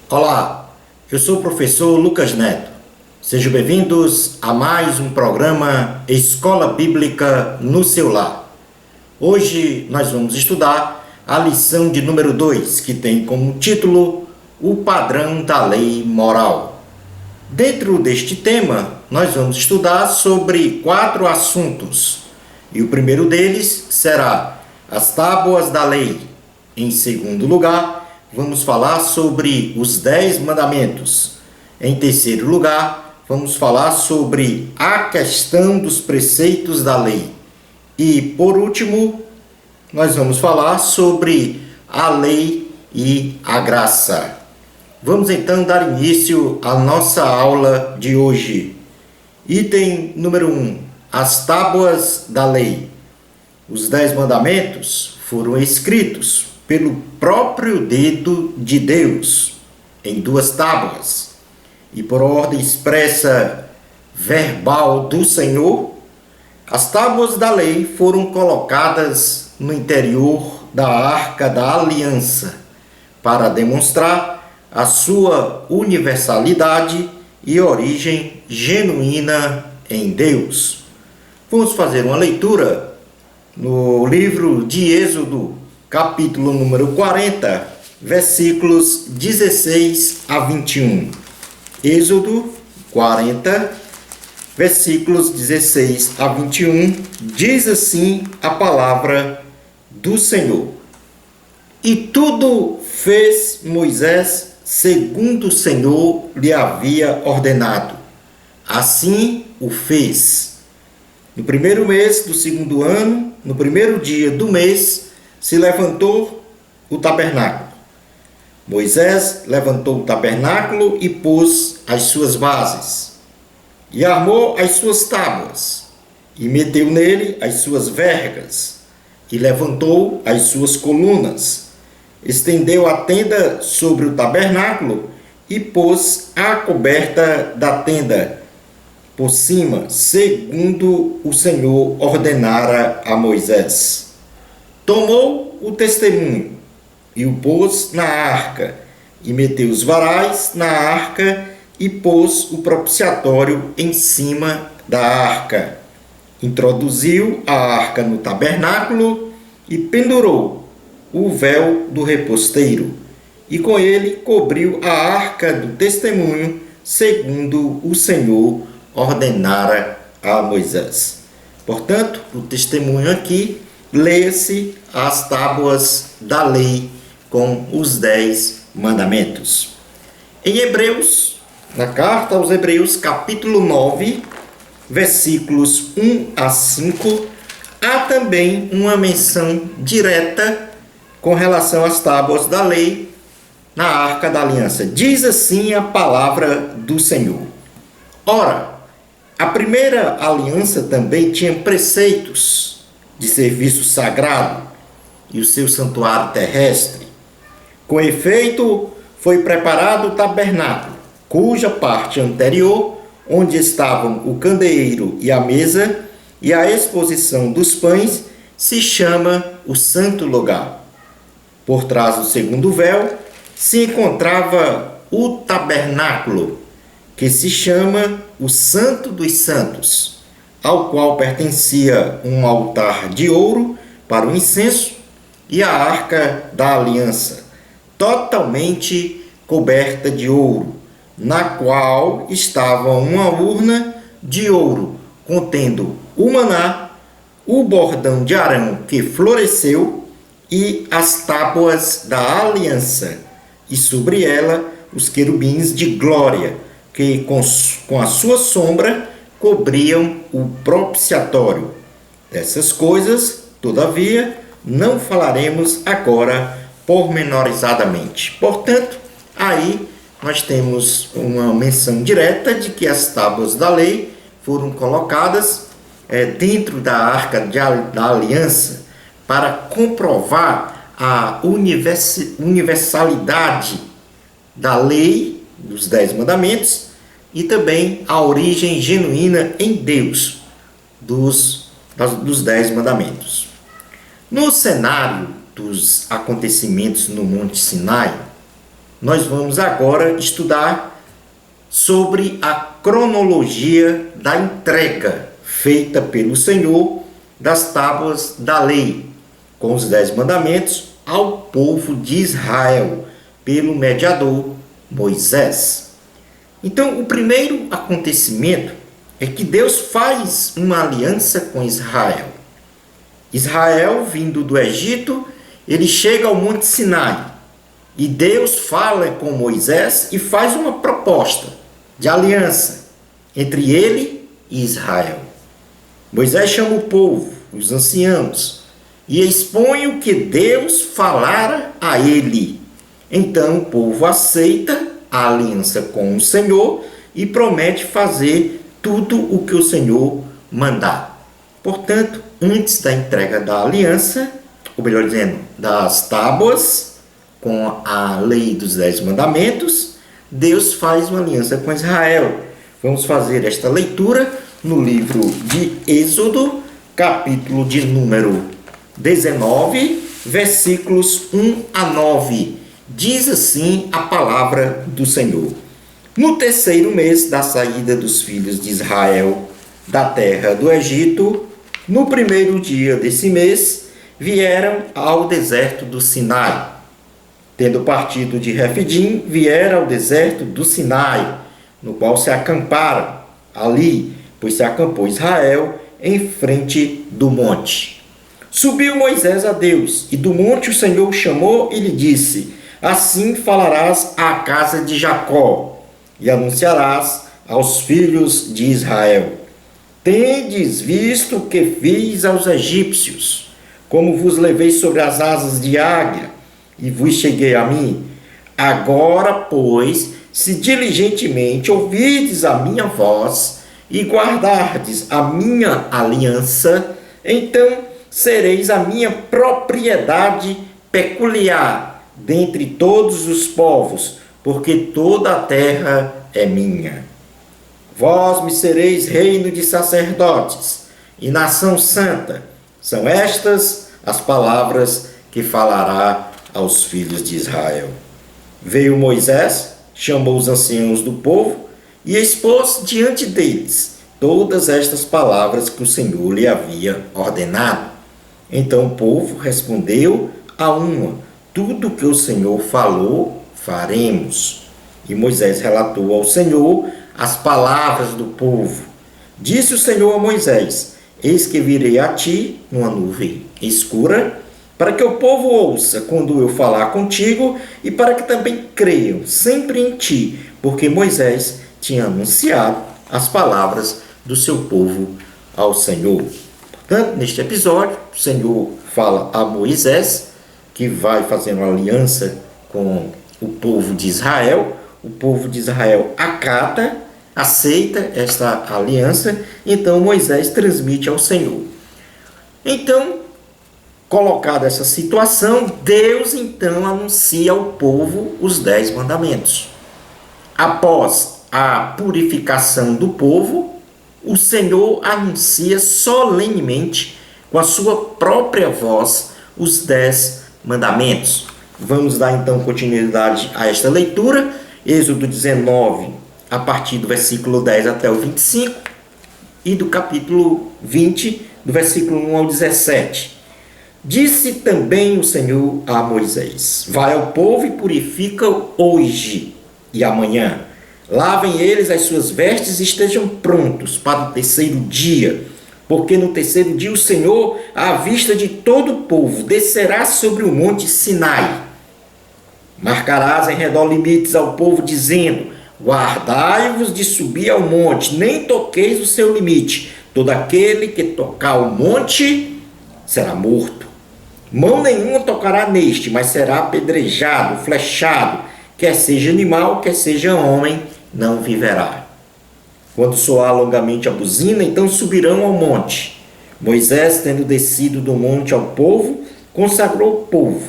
Olá, eu sou o professor Lucas Neto. Sejam bem-vindos a mais um programa Escola Bíblica no seu lar. Hoje nós vamos estudar a lição de número 2, que tem como título O Padrão da Lei Moral. Dentro deste tema, nós vamos estudar sobre 4 assuntos. E o primeiro deles será as tábuas da lei. Em segundo lugar, vamos falar sobre os 10 mandamentos. Em terceiro lugar, vamos falar sobre a questão dos preceitos da lei. E, por último, nós vamos falar sobre a lei e a graça. Vamos então dar início à nossa aula de hoje. Item número 1. As tábuas da lei. Os 10 mandamentos foram escritos pelo próprio dedo de Deus em 2 tábuas e por ordem expressa verbal do Senhor. As tábuas da lei foram colocadas no interior da Arca da Aliança para demonstrar a sua universalidade e origem genuína em Deus. Vamos fazer uma leitura no livro de Êxodo, capítulo número 40, versículos 16 a 21. Êxodo 40, versículos 16 a 21, diz assim a palavra do Senhor. E tudo fez Moisés segundo o Senhor lhe havia ordenado. Assim o fez. No primeiro mês do segundo ano, no primeiro dia do mês, se levantou o tabernáculo. Moisés levantou o tabernáculo e pôs as suas bases, e armou as suas tábuas, e meteu nele as suas vergas, e levantou as suas colunas, estendeu a tenda sobre o tabernáculo, e pôs a coberta da tenda por cima, segundo o Senhor ordenara a Moisés. Tomou o testemunho e o pôs na arca, e meteu os varais na arca, e pôs o propiciatório em cima da arca. Introduziu a arca no tabernáculo e pendurou o véu do reposteiro, e com ele cobriu a arca do testemunho, segundo o Senhor ordenara a Moisés. Portanto, o testemunho aqui, leia-se as tábuas da lei com os 10 mandamentos. Em Hebreus, na carta aos Hebreus, capítulo 9, versículos 1 a 5, há também uma menção direta com relação às tábuas da lei na Arca da Aliança. Diz assim a palavra do Senhor. Ora, a primeira aliança também tinha preceitos de serviço sagrado e o seu santuário terrestre. Com efeito, foi preparado o tabernáculo, cuja parte anterior, onde estavam o candeeiro e a mesa, e a exposição dos pães, se chama o Santo Lugar. Por trás do segundo véu se encontrava o tabernáculo, que se chama o Santo dos Santos, ao qual pertencia um altar de ouro para o incenso e a arca da aliança, totalmente coberta de ouro, na qual estava uma urna de ouro contendo o maná, o bordão de Arão que floresceu e as tábuas da aliança, e sobre ela os querubins de glória, que com a sua sombra cobriam o propiciatório. Dessas coisas, todavia, não falaremos agora pormenorizadamente. Portanto, aí nós temos uma menção direta de que as tábuas da lei foram colocadas dentro da Arca da Aliança para comprovar a universalidade da lei dos 10 mandamentos e também a origem genuína em Deus dos 10 mandamentos. No cenário dos acontecimentos no Monte Sinai, nós vamos agora estudar sobre a cronologia da entrega feita pelo Senhor das tábuas da lei, com os 10 mandamentos, ao povo de Israel, pelo mediador Moisés. Então, o primeiro acontecimento é que Deus faz uma aliança com Israel. Israel, vindo do Egito, ele chega ao Monte Sinai. E Deus fala com Moisés e faz uma proposta de aliança entre ele e Israel. Moisés chama o povo, os anciãos, e expõe o que Deus falara a ele. Então o povo aceita a aliança com o Senhor e promete fazer tudo o que o Senhor mandar. Portanto, antes da entrega da aliança, ou melhor dizendo, das tábuas, com a lei dos 10 mandamentos, Deus faz uma aliança com Israel. Vamos fazer esta leitura no livro de Êxodo, capítulo de número 19, versículos 1 a 9. Diz assim a palavra do Senhor. No terceiro mês da saída dos filhos de Israel da terra do Egito, no primeiro dia desse mês, vieram ao deserto do Sinai. Tendo partido de Refidim, vieram ao deserto do Sinai, no qual se acamparam ali, pois se acampou Israel em frente do monte. Subiu Moisés a Deus, e do monte o Senhor o chamou e lhe disse: assim falarás à casa de Jacó, e anunciarás aos filhos de Israel: tendes visto o que fiz aos egípcios, como vos levei sobre as asas de águia, e vos cheguei a mim. Agora, pois, se diligentemente ouvirdes a minha voz, e guardardes a minha aliança, então sereis a minha propriedade peculiar dentre todos os povos, porque toda a terra é minha. Vós me sereis reino de sacerdotes e nação santa. São estas as palavras que falará aos filhos de Israel. Veio Moisés, chamou os anciãos do povo e expôs diante deles todas estas palavras que o Senhor lhe havia ordenado. Então o povo respondeu a uma: tudo que o Senhor falou, faremos. E Moisés relatou ao Senhor as palavras do povo. Disse o Senhor a Moisés: eis que virei a ti numa nuvem escura, para que o povo ouça quando eu falar contigo, e para que também creiam sempre em ti, porque Moisés tinha anunciado as palavras do seu povo ao Senhor. Portanto, neste episódio, o Senhor fala a Moisés, que vai fazer uma aliança com o povo de Israel. O povo de Israel acata, aceita esta aliança, então Moisés transmite ao Senhor. Então, colocada essa situação, Deus então anuncia ao povo os 10 mandamentos. Após a purificação do povo, o Senhor anuncia solenemente, com a sua própria voz, os 10 mandamentos. Vamos dar então continuidade a esta leitura. Êxodo 19, a partir do versículo 10 até o 25, e do capítulo 20, do versículo 1 ao 17. Disse também o Senhor a Moisés: vai ao povo e purifica-o hoje e amanhã. Lavem eles as suas vestes e estejam prontos para o terceiro dia, porque no terceiro dia o Senhor, à vista de todo o povo, descerá sobre o monte Sinai. Marcarás em redor limites ao povo, dizendo: guardai-vos de subir ao monte, nem toqueis o seu limite. Todo aquele que tocar o monte será morto. Mão nenhuma tocará neste, mas será apedrejado, flechado. Quer seja animal, quer seja homem, não viverá. Quando soar longamente a buzina, então subirão ao monte. Moisés, tendo descido do monte ao povo, consagrou o povo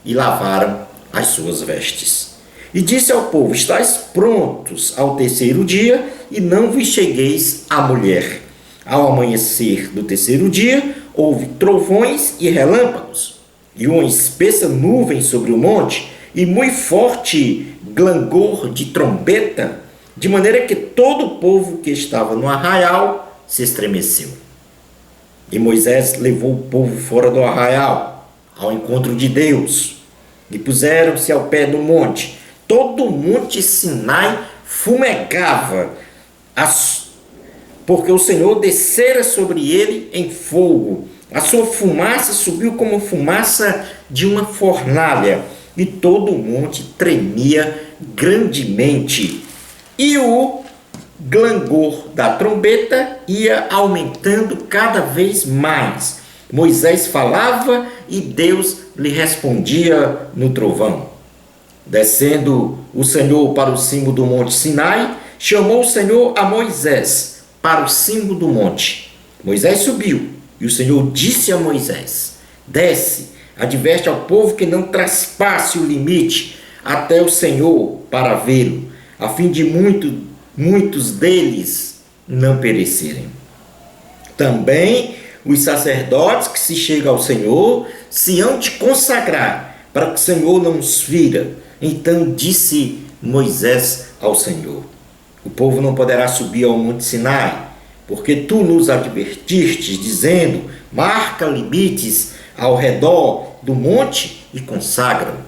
e lavaram as suas vestes. E disse ao povo: estáis prontos ao terceiro dia, e não vos chegueis à mulher. Ao amanhecer do terceiro dia, houve trovões e relâmpagos, e uma espessa nuvem sobre o monte, e muito forte clangor de trombeta, de maneira que todo o povo que estava no arraial se estremeceu. E Moisés levou o povo fora do arraial, ao encontro de Deus, e puseram-se ao pé do monte. Todo o monte Sinai fumegava, porque o Senhor descera sobre ele em fogo. A sua fumaça subiu como fumaça de uma fornalha, e todo o monte tremia grandemente. E o clangor da trombeta ia aumentando cada vez mais. Moisés falava e Deus lhe respondia no trovão. Descendo o Senhor para o cimo do monte Sinai, chamou o Senhor a Moisés para o cimo do monte. Moisés subiu, e o Senhor disse a Moisés: desce, adverte ao povo que não traspasse o limite até o Senhor para vê-lo, a fim de muitos deles não perecerem. Também os sacerdotes que se chegam ao Senhor se hão de consagrar, para que o Senhor não os fira. Então disse Moisés ao Senhor: o povo não poderá subir ao monte Sinai, porque tu nos advertistes, dizendo: marca limites ao redor do monte e consagra-o.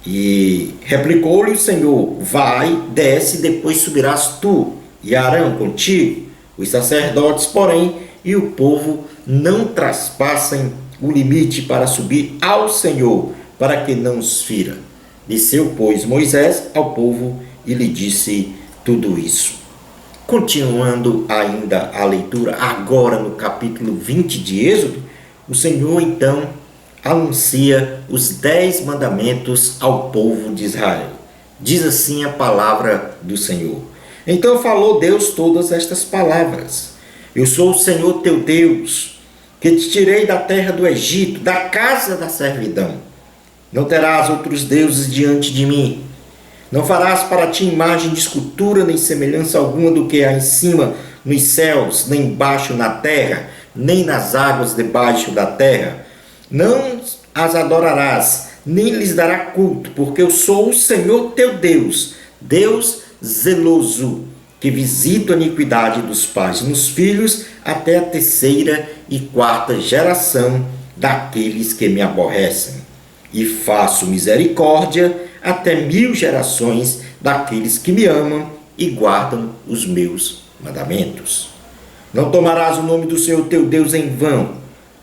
E replicou-lhe o Senhor: vai, desce, depois subirás tu e Arão contigo. Os sacerdotes, porém, e o povo não traspassem o limite para subir ao Senhor, para que não os fira. Desceu, pois, Moisés ao povo e lhe disse tudo isso. Continuando ainda a leitura, agora no capítulo 20 de Êxodo, o Senhor então anuncia os 10 mandamentos ao povo de Israel. Diz assim a palavra do Senhor: então falou Deus todas estas palavras: eu sou o Senhor teu Deus, que te tirei da terra do Egito, da casa da servidão. Não terás outros deuses diante de mim. Não farás para ti imagem de escultura, nem semelhança alguma do que há em cima nos céus, nem embaixo na terra, nem nas águas debaixo da terra. Não as adorarás, nem lhes dará culto, porque eu sou o Senhor teu Deus, Deus zeloso, que visito a iniquidade dos pais nos filhos até a 3ª e 4ª geração daqueles que me aborrecem. E faço misericórdia até 1000 gerações daqueles que me amam e guardam os meus mandamentos. Não tomarás o nome do Senhor teu Deus em vão,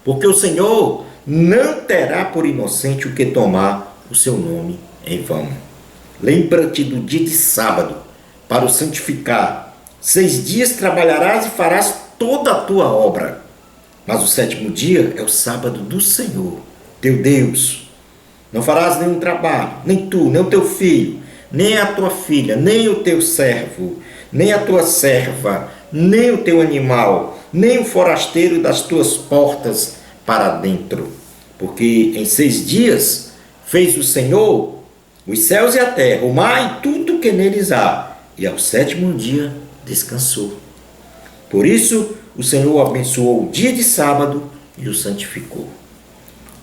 porque o Senhor não terá por inocente o que tomar o seu nome em vão. Lembra-te do dia de sábado, para o santificar. 6 dias trabalharás e farás toda a tua obra. Mas o 7º dia é o sábado do Senhor, teu Deus. Não farás nenhum trabalho, nem tu, nem o teu filho, nem a tua filha, nem o teu servo, nem a tua serva, nem o teu animal, nem o forasteiro das tuas portas para dentro. Porque em 6 dias fez o Senhor os céus e a terra, o mar e tudo que neles há, e ao 7º dia descansou. Por isso o Senhor abençoou o dia de sábado e o santificou.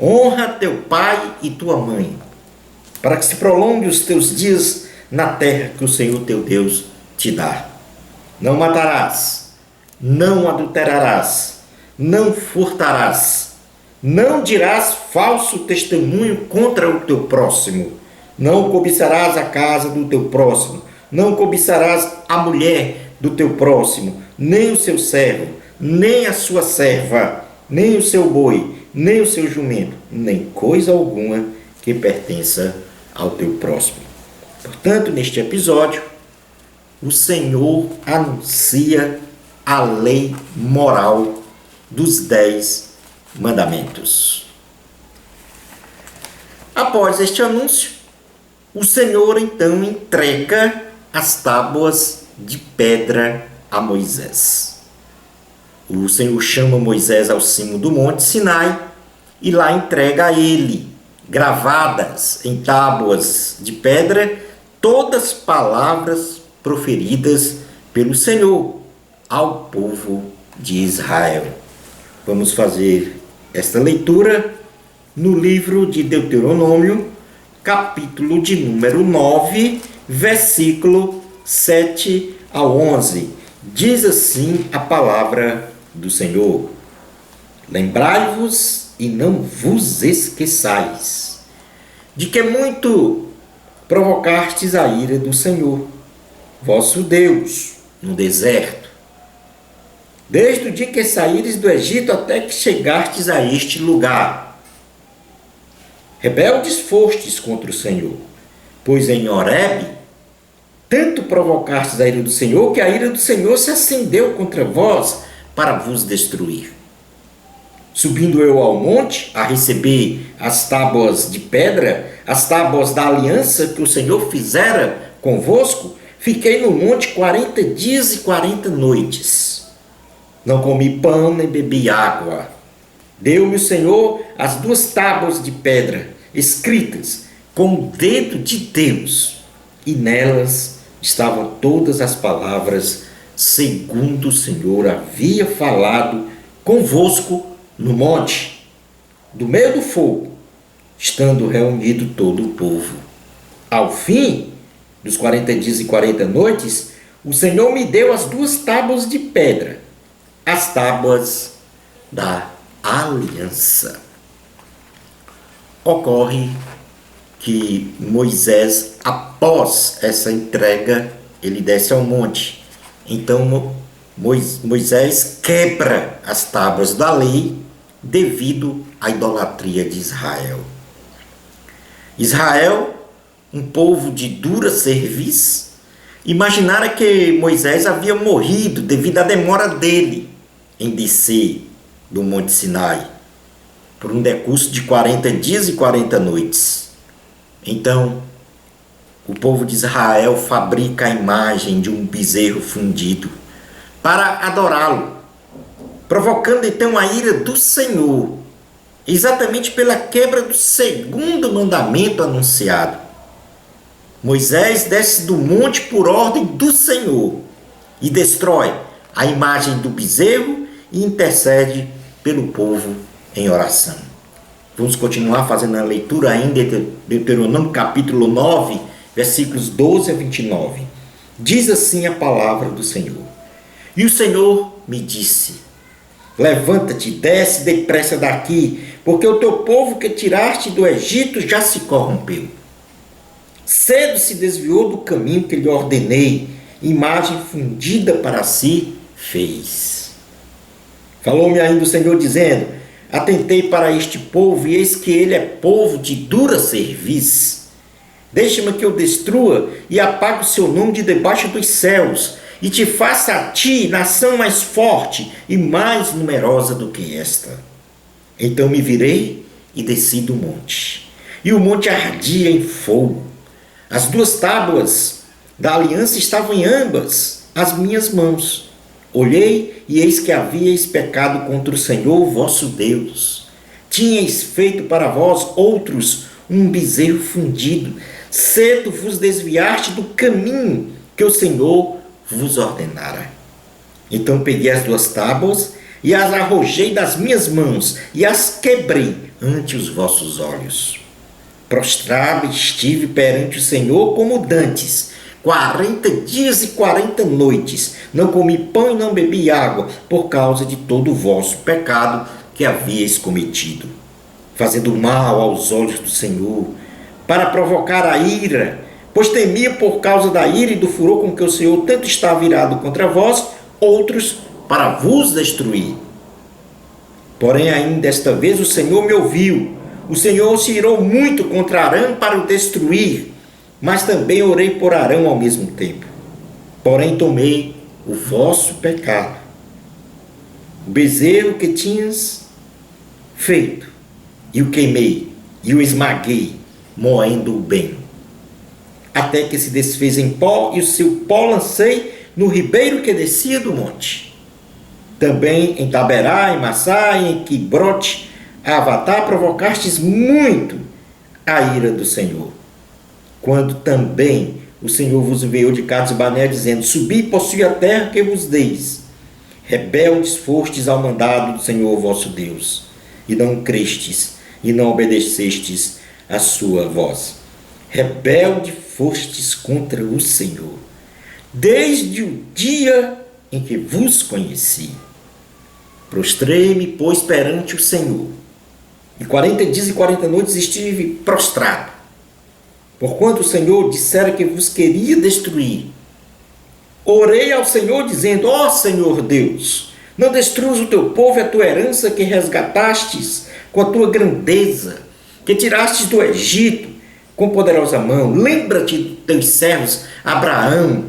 Honra teu pai e tua mãe, para que se prolongue os teus dias na terra que o Senhor teu Deus te dá. Não matarás, não adulterarás, não furtarás, não dirás falso testemunho contra o teu próximo, não cobiçarás a casa do teu próximo, não cobiçarás a mulher do teu próximo, nem o seu servo, nem a sua serva, nem o seu boi, nem o seu jumento, nem coisa alguma que pertença ao teu próximo. Portanto, neste episódio, o Senhor anuncia a lei moral dos 10 mandamentos. Após este anúncio, o Senhor então entrega as tábuas de pedra a Moisés. O Senhor chama Moisés ao cimo do monte Sinai e lá entrega a ele, gravadas em tábuas de pedra, todas as palavras proferidas pelo Senhor ao povo de Israel. Vamos fazer esta leitura no livro de Deuteronômio, capítulo de número 9, versículo 7 ao 11. Diz assim a palavra do Senhor: Lembrai-vos e não vos esqueçais de que muito provocastes a ira do Senhor, vosso Deus, no deserto, desde o dia que saíres do Egito até que chegastes a este lugar. Rebeldes fostes contra o Senhor, pois em Horebe tanto provocastes a ira do Senhor, que a ira do Senhor se acendeu contra vós para vos destruir. Subindo eu ao monte a receber as tábuas de pedra, as tábuas da aliança que o Senhor fizera convosco, fiquei no monte 40 dias e 40 noites. Não comi pão nem bebi água. Deu-me o Senhor as 2 tábuas de pedra, escritas com o dedo de Deus, e nelas estavam todas as palavras segundo o Senhor havia falado convosco no monte, do meio do fogo, estando reunido todo o povo. Ao fim dos 40 dias e 40 noites, o Senhor me deu as 2 tábuas de pedra, as tábuas da aliança. Ocorre que Moisés, após essa entrega, ele desce ao monte. Então Moisés quebra as tábuas da lei devido à idolatria de Israel. Israel, um povo de dura cerviz, imaginara que Moisés havia morrido devido à demora dele em descer do Monte Sinai, por um decurso de 40 dias e 40 noites. Então, o povo de Israel fabrica a imagem de um bezerro fundido para adorá-lo, provocando então a ira do Senhor, exatamente pela quebra do 2º mandamento anunciado. Moisés desce do monte por ordem do Senhor e destrói a imagem do bezerro e intercede pelo povo em oração. Vamos continuar fazendo a leitura ainda de Deuteronômio capítulo 9, versículos 12 a 29. Diz assim a palavra do Senhor: E o Senhor me disse: Levanta-te, desce depressa daqui, porque o teu povo que tiraste do Egito já se corrompeu. Cedo se desviou do caminho que lhe ordenei, imagem fundida para si fez. Falou-me ainda o Senhor dizendo: Atentei para este povo, e eis que ele é povo de dura cerviz. Deixa-me que eu destrua e apague o seu nome de debaixo dos céus, e te faça a ti nação mais forte e mais numerosa do que esta. Então me virei e desci do monte, e o monte ardia em fogo. As 2 tábuas da aliança estavam em ambas as minhas mãos. Olhei, e eis que havíeis pecado contra o Senhor vosso Deus. Tinhais feito para vós outros um bezerro fundido. Cedo vos desviaste do caminho que o Senhor vos ordenara. Então peguei as 2 tábuas e as arrojei das minhas mãos e as quebrei ante os vossos olhos. Prostrado estive perante o Senhor como dantes, 40 dias e 40 noites. Não comi pão e não bebi água, por causa de todo o vosso pecado que havíeis cometido, fazendo mal aos olhos do Senhor, para provocar a ira, pois temia por causa da ira e do furor com que o Senhor tanto está virado contra vós, outros para vos destruir. Porém, ainda desta vez o Senhor me ouviu. O Senhor se irou muito contra Arã para o destruir, mas também orei por Arão ao mesmo tempo. Porém, tomei o vosso pecado, o bezerro que tinhas feito, e o queimei, e o esmaguei, moendo-o bem, até que se desfez em pó, e o seu pó lancei no ribeiro que descia do monte. Também em Taberá, em Massá, e em Quibrote, Avatá, provocastes muito a ira do Senhor. Quando também o Senhor vos enviou de Cades Barnea, dizendo: Subi e possui a terra que vos deis. Rebeldes fostes ao mandado do Senhor vosso Deus, e não crestes, e não obedecestes a sua voz. rebelde fostes contra o Senhor, desde o dia em que vos conheci. Prostrei-me, pois, perante o Senhor, e 40 dias e 40 noites estive prostrado, porquanto o Senhor dissera que vos queria destruir. Orei ao Senhor, dizendo: ó Senhor Deus, não destruas o teu povo e a tua herança que resgatastes com a tua grandeza, que tirastes do Egito com poderosa mão. Lembra-te dos teus servos Abraão,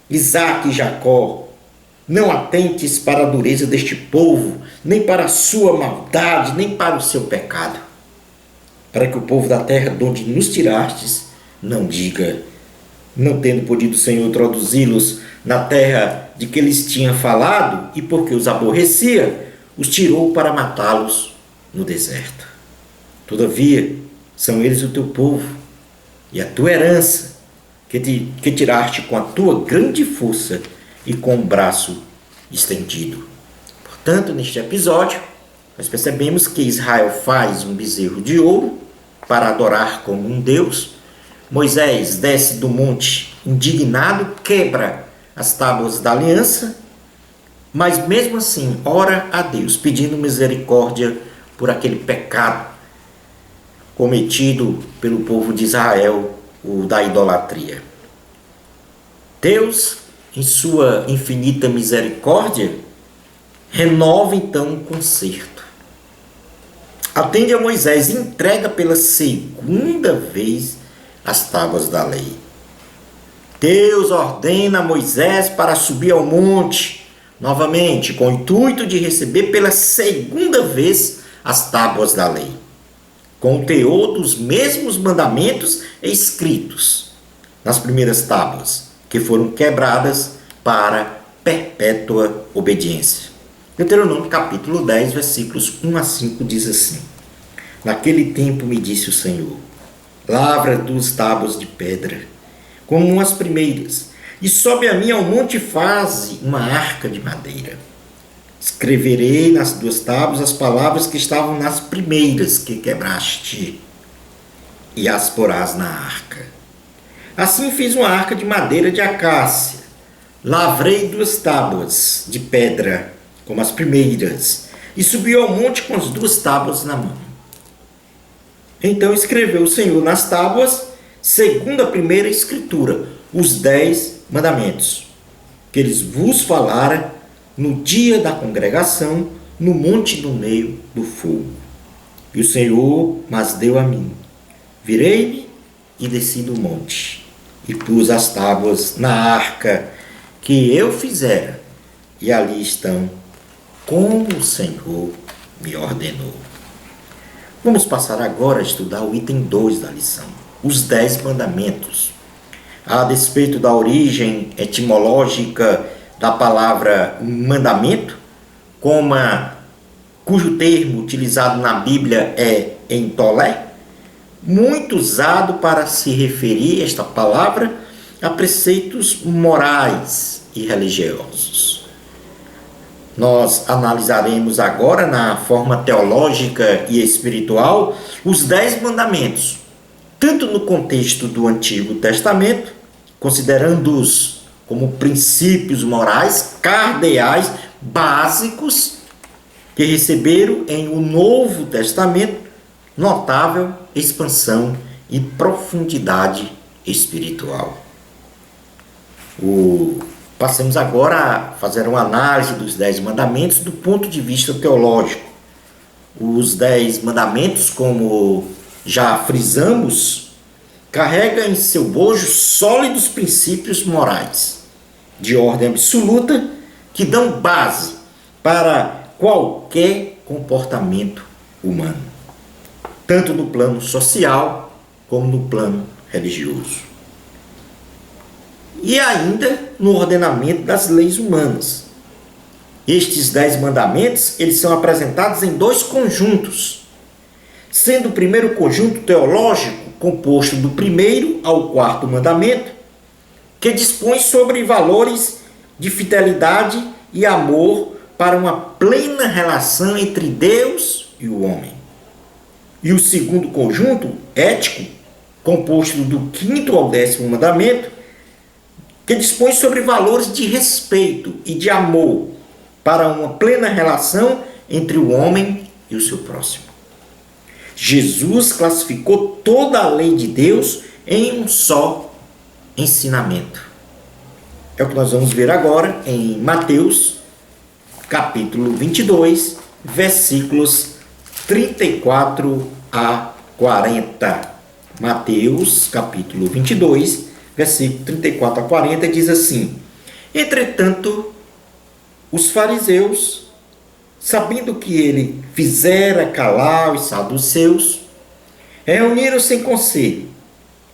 Isaque e Jacó. Não atentes para a dureza deste povo, nem para a sua maldade, nem para o seu pecado, para que o povo da terra de onde nos tirastes não diga, não tendo podido o Senhor introduzi-los na terra de que lhes tinha falado, e porque os aborrecia, os tirou para matá-los no deserto. Todavia, são eles o teu povo e a tua herança, que tiraste com a tua grande força e com o braço estendido. Portanto, neste episódio, nós percebemos que Israel faz um bezerro de ouro para adorar como um Deus. Moisés desce do monte indignado, quebra as tábuas da aliança, mas mesmo assim ora a Deus, pedindo misericórdia por aquele pecado cometido pelo povo de Israel, o da idolatria. Deus, em sua infinita misericórdia, renova então o concerto. Atende a Moisés e entrega pela segunda vez as tábuas da lei. Deus ordena a Moisés para subir ao monte, novamente, com o intuito de receber pela segunda vez as tábuas da lei, com o teor dos mesmos mandamentos escritos nas primeiras tábuas, que foram quebradas para perpétua obediência. Deuteronômio capítulo 10, versículos 1 a 5 diz assim: Naquele tempo me disse o Senhor: lavra 2 tábuas de pedra, como as primeiras, e sobe a mim ao monte e faze uma arca de madeira. Escreverei nas 2 tábuas as palavras que estavam nas primeiras que quebraste, e as porás na arca. Assim fiz uma arca de madeira de acácia. Lavrei 2 tábuas de pedra, como as primeiras, e subiu ao monte com as 2 tábuas na mão. Então escreveu o Senhor nas tábuas, segundo a primeira escritura, os 10 mandamentos, que eles vos falara no dia da congregação, no monte no meio do fogo. E o Senhor mas deu a mim. Virei-me e desci do monte, e pus as tábuas na arca que eu fizera, e ali estão, como o Senhor me ordenou. Vamos passar agora a estudar o item 2 da lição, os 10 mandamentos. A despeito da origem etimológica da palavra mandamento, cujo termo utilizado na Bíblia é entolé, muito usado para se referir esta palavra a preceitos morais e religiosos. Nós analisaremos agora, na forma teológica e espiritual, os 10 mandamentos, tanto no contexto do Antigo Testamento, considerando-os como princípios morais cardeais básicos que receberam em o Novo Testamento notável expansão e profundidade espiritual. Passamos agora a fazer uma análise dos 10 mandamentos do ponto de vista teológico. Os 10 mandamentos, como já frisamos, carregam em seu bojo sólidos princípios morais, de ordem absoluta, que dão base para qualquer comportamento humano, tanto no plano social como no plano religioso. E ainda no ordenamento das leis humanas. Estes 10 mandamentos, eles são apresentados em 2 conjuntos, sendo o primeiro conjunto teológico composto do 1º ao 4º mandamento, que dispõe sobre valores de fidelidade e amor para uma plena relação entre Deus e o homem. E o segundo conjunto, ético, composto do 5º ao 10º mandamento, que dispõe sobre valores de respeito e de amor para uma plena relação entre o homem e o seu próximo. Jesus classificou toda a lei de Deus em um só ensinamento. É o que nós vamos ver agora em Mateus, capítulo 22, versículos 34 a 40. Mateus, capítulo 22, versículo 34 a 40, diz assim: Entretanto, os fariseus, sabendo que ele fizera calar os saduceus, reuniram-se em conselho,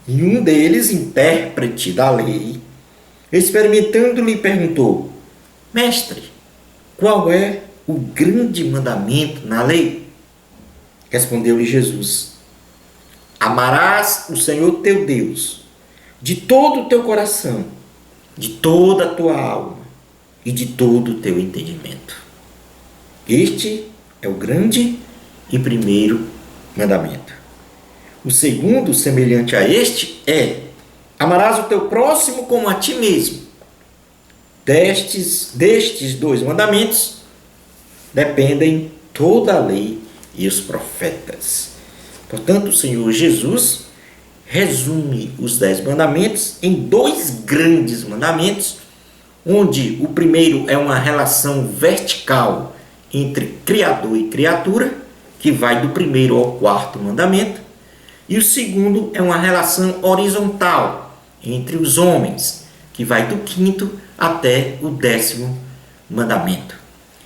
e um deles, intérprete da lei, experimentando-lhe, perguntou: Mestre, qual é o grande mandamento na lei? Respondeu-lhe Jesus: Amarás o Senhor teu Deus de todo o teu coração, de toda a tua alma e de todo o teu entendimento. Este é o grande e primeiro mandamento. O segundo, semelhante a este, é: amarás o teu próximo como a ti mesmo. Destes 2 mandamentos dependem toda a lei e os profetas. Portanto, o Senhor Jesus resume os 10 mandamentos em 2 grandes mandamentos, onde o primeiro é uma relação vertical entre Criador e criatura, que vai do 1º ao 4º mandamento, e o segundo é uma relação horizontal entre os homens, que vai do 5º até o 10º mandamento.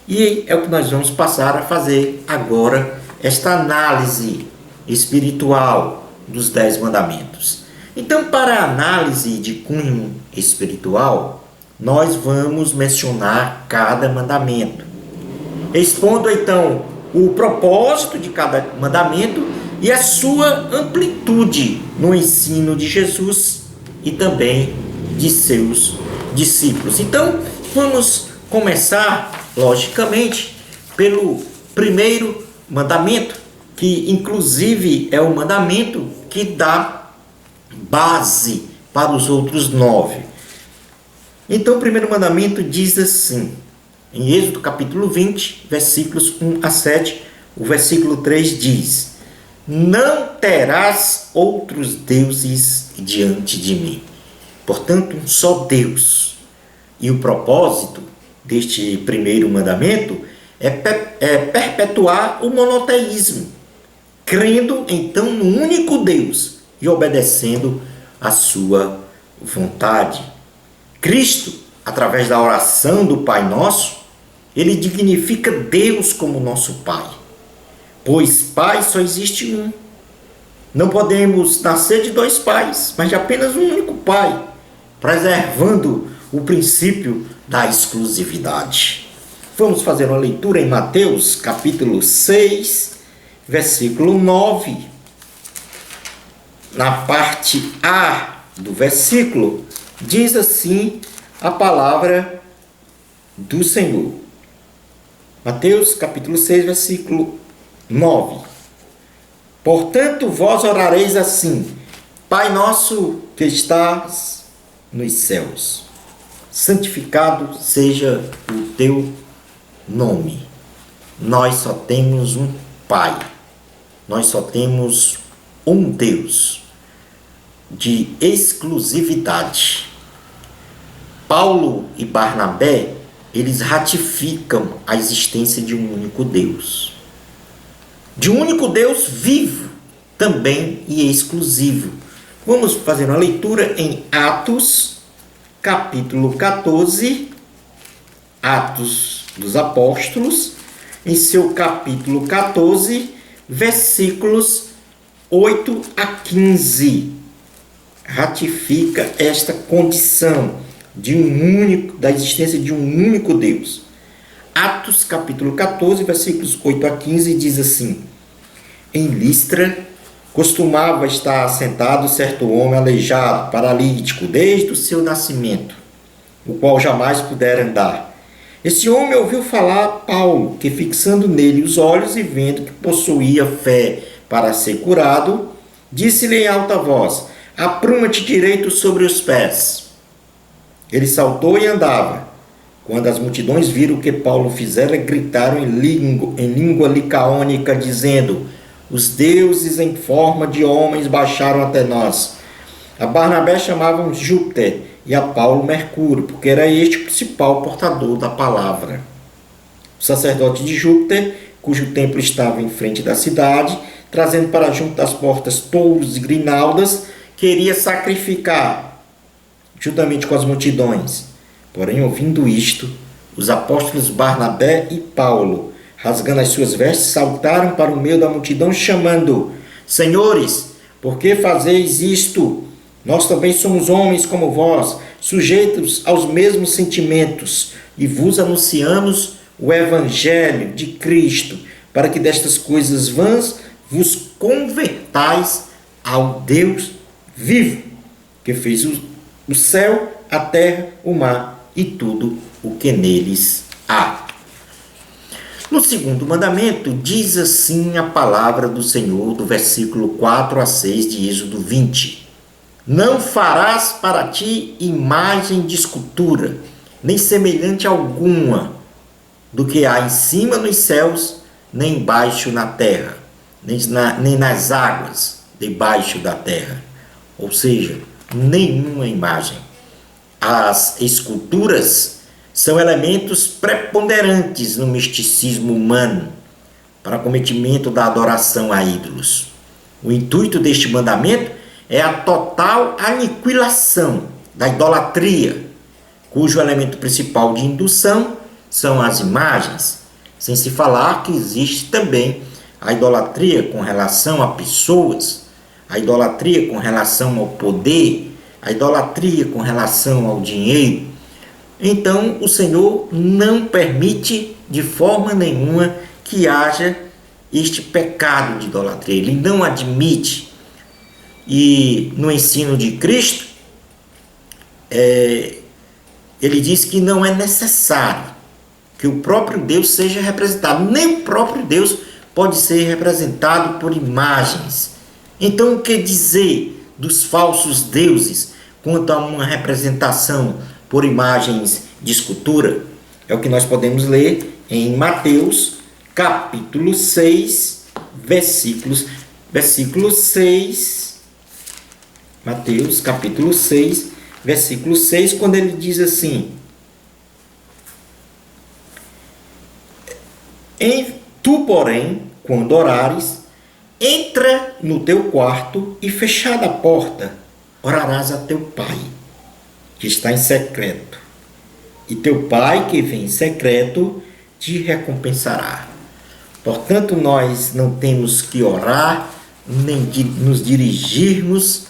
E é o que nós vamos passar a fazer agora, esta análise espiritual dos 10 mandamentos. Então, para a análise de cunho espiritual, nós vamos mencionar cada mandamento, expondo então o propósito de cada mandamento e a sua amplitude no ensino de Jesus e também de seus discípulos. Então, vamos começar, logicamente, pelo primeiro mandamento, que inclusive é o mandamento que dá base para os outros 9. Então, o primeiro mandamento diz assim, em Êxodo capítulo 20, versículos 1 a 7, o versículo 3 diz: Não terás outros deuses diante de mim. Portanto, um só Deus. E o propósito deste primeiro mandamento é perpetuar o monoteísmo, crendo então no único Deus e obedecendo a sua vontade. Cristo, através da oração do Pai Nosso, ele dignifica Deus como nosso Pai, pois Pai só existe um. Não podemos nascer de 2 pais, mas de apenas um único Pai, preservando o princípio da exclusividade. Vamos fazer uma leitura em Mateus, capítulo 6, versículo 9. Na parte A do versículo, diz assim a palavra do Senhor. Mateus, capítulo 6, versículo 9. Portanto, vós orareis assim: Pai nosso que estás nos céus, santificado seja o teu nome. Nós só temos um Pai, nós só temos um Deus de exclusividade. Paulo e Barnabé, eles ratificam a existência de um único Deus. De um único Deus vivo também e exclusivo. Vamos fazer uma leitura em Atos, capítulo 14, Atos dos Apóstolos, em seu capítulo 14, versículos 8 a 15. Ratifica esta condição da existência de um único Deus. Atos capítulo 14, versículos 8 a 15 diz assim: Em Listra costumava estar sentado certo homem aleijado, paralítico, desde o seu nascimento, o qual jamais pudera andar. Esse homem ouviu falar a Paulo, que fixando nele os olhos e vendo que possuía fé para ser curado, Disse-lhe em alta voz: apruma-te direito sobre os pés. Ele saltou e andava. Quando as multidões viram o que Paulo fizera, gritaram em língua licaônica, dizendo: os deuses em forma de homens baixaram até nós. A Barnabé chamavam Júpiter e a Paulo Mercúrio, porque era este o principal portador da palavra. O sacerdote de Júpiter, cujo templo estava em frente da cidade, trazendo para junto das portas touros e grinaldas, queria sacrificar, juntamente com as multidões. Porém, ouvindo isto, os apóstolos Barnabé e Paulo, rasgando as suas vestes, saltaram para o meio da multidão, chamando: senhores, por que fazeis isto? Nós também somos homens como vós, sujeitos aos mesmos sentimentos, e vos anunciamos o Evangelho de Cristo, para que destas coisas vãs vos convertais ao Deus vivo, que fez o céu, a terra, o mar e tudo o que neles há. No segundo mandamento, diz assim a palavra do Senhor, do versículo 4 a 6 de Êxodo 20. Não farás para ti imagem de escultura, nem semelhante alguma do que há em cima nos céus, nem embaixo na terra, nem nas águas debaixo da terra. Ou seja, nenhuma imagem. As esculturas são elementos preponderantes no misticismo humano para cometimento da adoração a ídolos. O intuito deste mandamento é a total aniquilação da idolatria, cujo elemento principal de indução são as imagens, sem se falar que existe também a idolatria com relação a pessoas, a idolatria com relação ao poder, a idolatria com relação ao dinheiro. Então, o Senhor não permite de forma nenhuma que haja este pecado de idolatria. Ele não admite. E no ensino de Cristo, ele diz que não é necessário que o próprio Deus seja representado. Nem o próprio Deus pode ser representado por imagens. Então, o que dizer dos falsos deuses quanto a uma representação por imagens de escultura? É o que nós podemos ler em Mateus, capítulo 6, versículo 6. Mateus, capítulo 6, versículo 6, quando ele diz assim: tu, porém, quando orares, entra no teu quarto e, fechada a porta, orarás a teu Pai, que está em secreto. E teu Pai, que vem em secreto, te recompensará. Portanto, nós não temos que orar, nem nos dirigirmos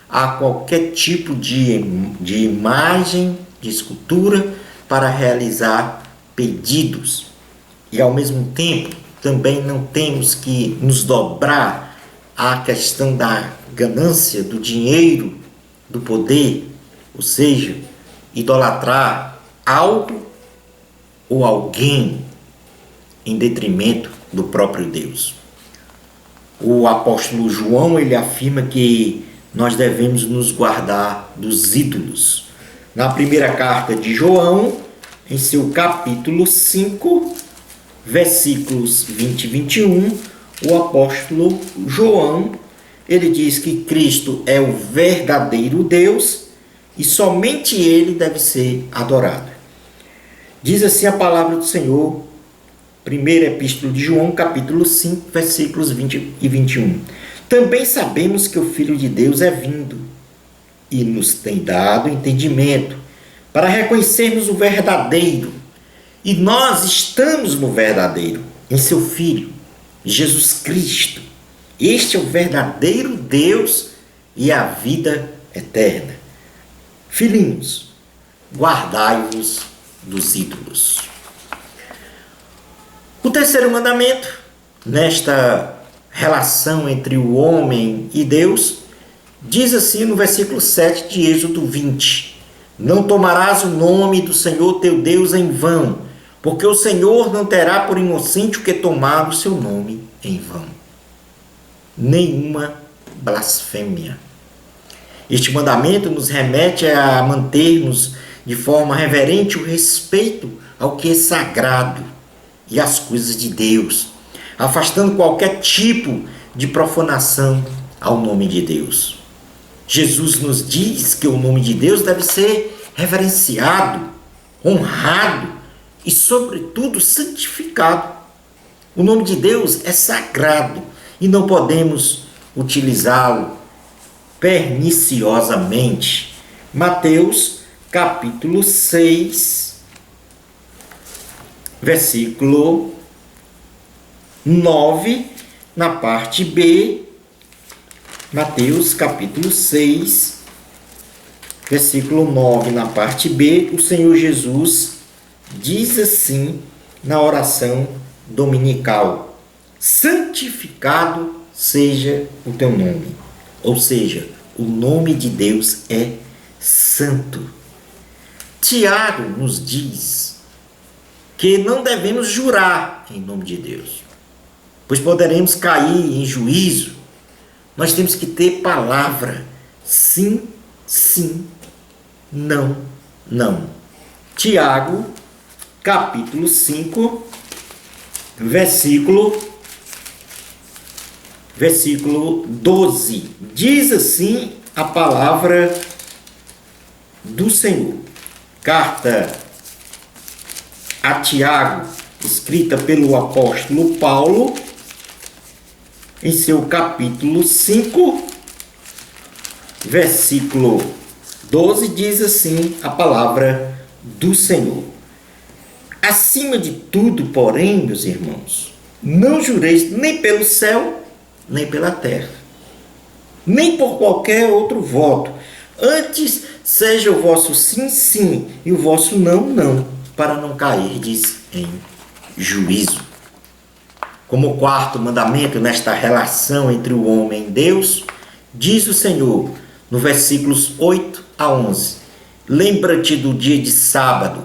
a qualquer tipo de imagem, de escultura, para realizar pedidos. E, ao mesmo tempo, também não temos que nos dobrar à questão da ganância, do dinheiro, do poder, ou seja, idolatrar algo ou alguém em detrimento do próprio Deus. O apóstolo João, ele afirma que nós devemos nos guardar dos ídolos. Na primeira carta de João, em seu capítulo 5, versículos 20 e 21, o apóstolo João, ele diz que Cristo é o verdadeiro Deus e somente ele deve ser adorado. Diz assim a palavra do Senhor, primeira epístola de João, capítulo 5, versículos 20 e 21. Também sabemos que o Filho de Deus é vindo e nos tem dado entendimento para reconhecermos o verdadeiro. E nós estamos no verdadeiro, em seu Filho, Jesus Cristo. Este é o verdadeiro Deus e a vida eterna. Filhinhos, guardai-vos dos ídolos. O terceiro mandamento, nesta relação entre o homem e Deus, diz assim no versículo 7 de Êxodo 20: não tomarás o nome do Senhor teu Deus em vão, porque o Senhor não terá por inocente o que tomar o seu nome em vão. Nenhuma blasfêmia. Este mandamento nos remete a mantermos de forma reverente o respeito ao que é sagrado e às coisas de Deus, afastando qualquer tipo de profanação ao nome de Deus. Jesus nos diz que o nome de Deus deve ser reverenciado, honrado e, sobretudo, santificado. O nome de Deus é sagrado e não podemos utilizá-lo perniciosamente. Mateus capítulo 6, versículo 9, na parte B. Mateus capítulo 6, versículo 9, na parte B, o Senhor Jesus diz assim na oração dominical: santificado seja o teu nome. Ou seja, o nome de Deus é santo. Tiago nos diz que não devemos jurar em nome de Deus, pois poderemos cair em juízo. Nós temos que ter palavra. Sim, sim, não, não. Tiago, capítulo 5, versículo 12. Diz assim a palavra do Senhor. Carta a Tiago, escrita pelo apóstolo Paulo, em seu capítulo 5, versículo 12, diz assim a palavra do Senhor. Acima de tudo, porém, meus irmãos, não jureis nem pelo céu, nem pela terra, nem por qualquer outro voto. Antes seja o vosso sim, sim, e o vosso não, não, para não cairdes em juízo. Como quarto mandamento nesta relação entre o homem e Deus, diz o Senhor, no versículos 8 a 11, lembra-te do dia de sábado,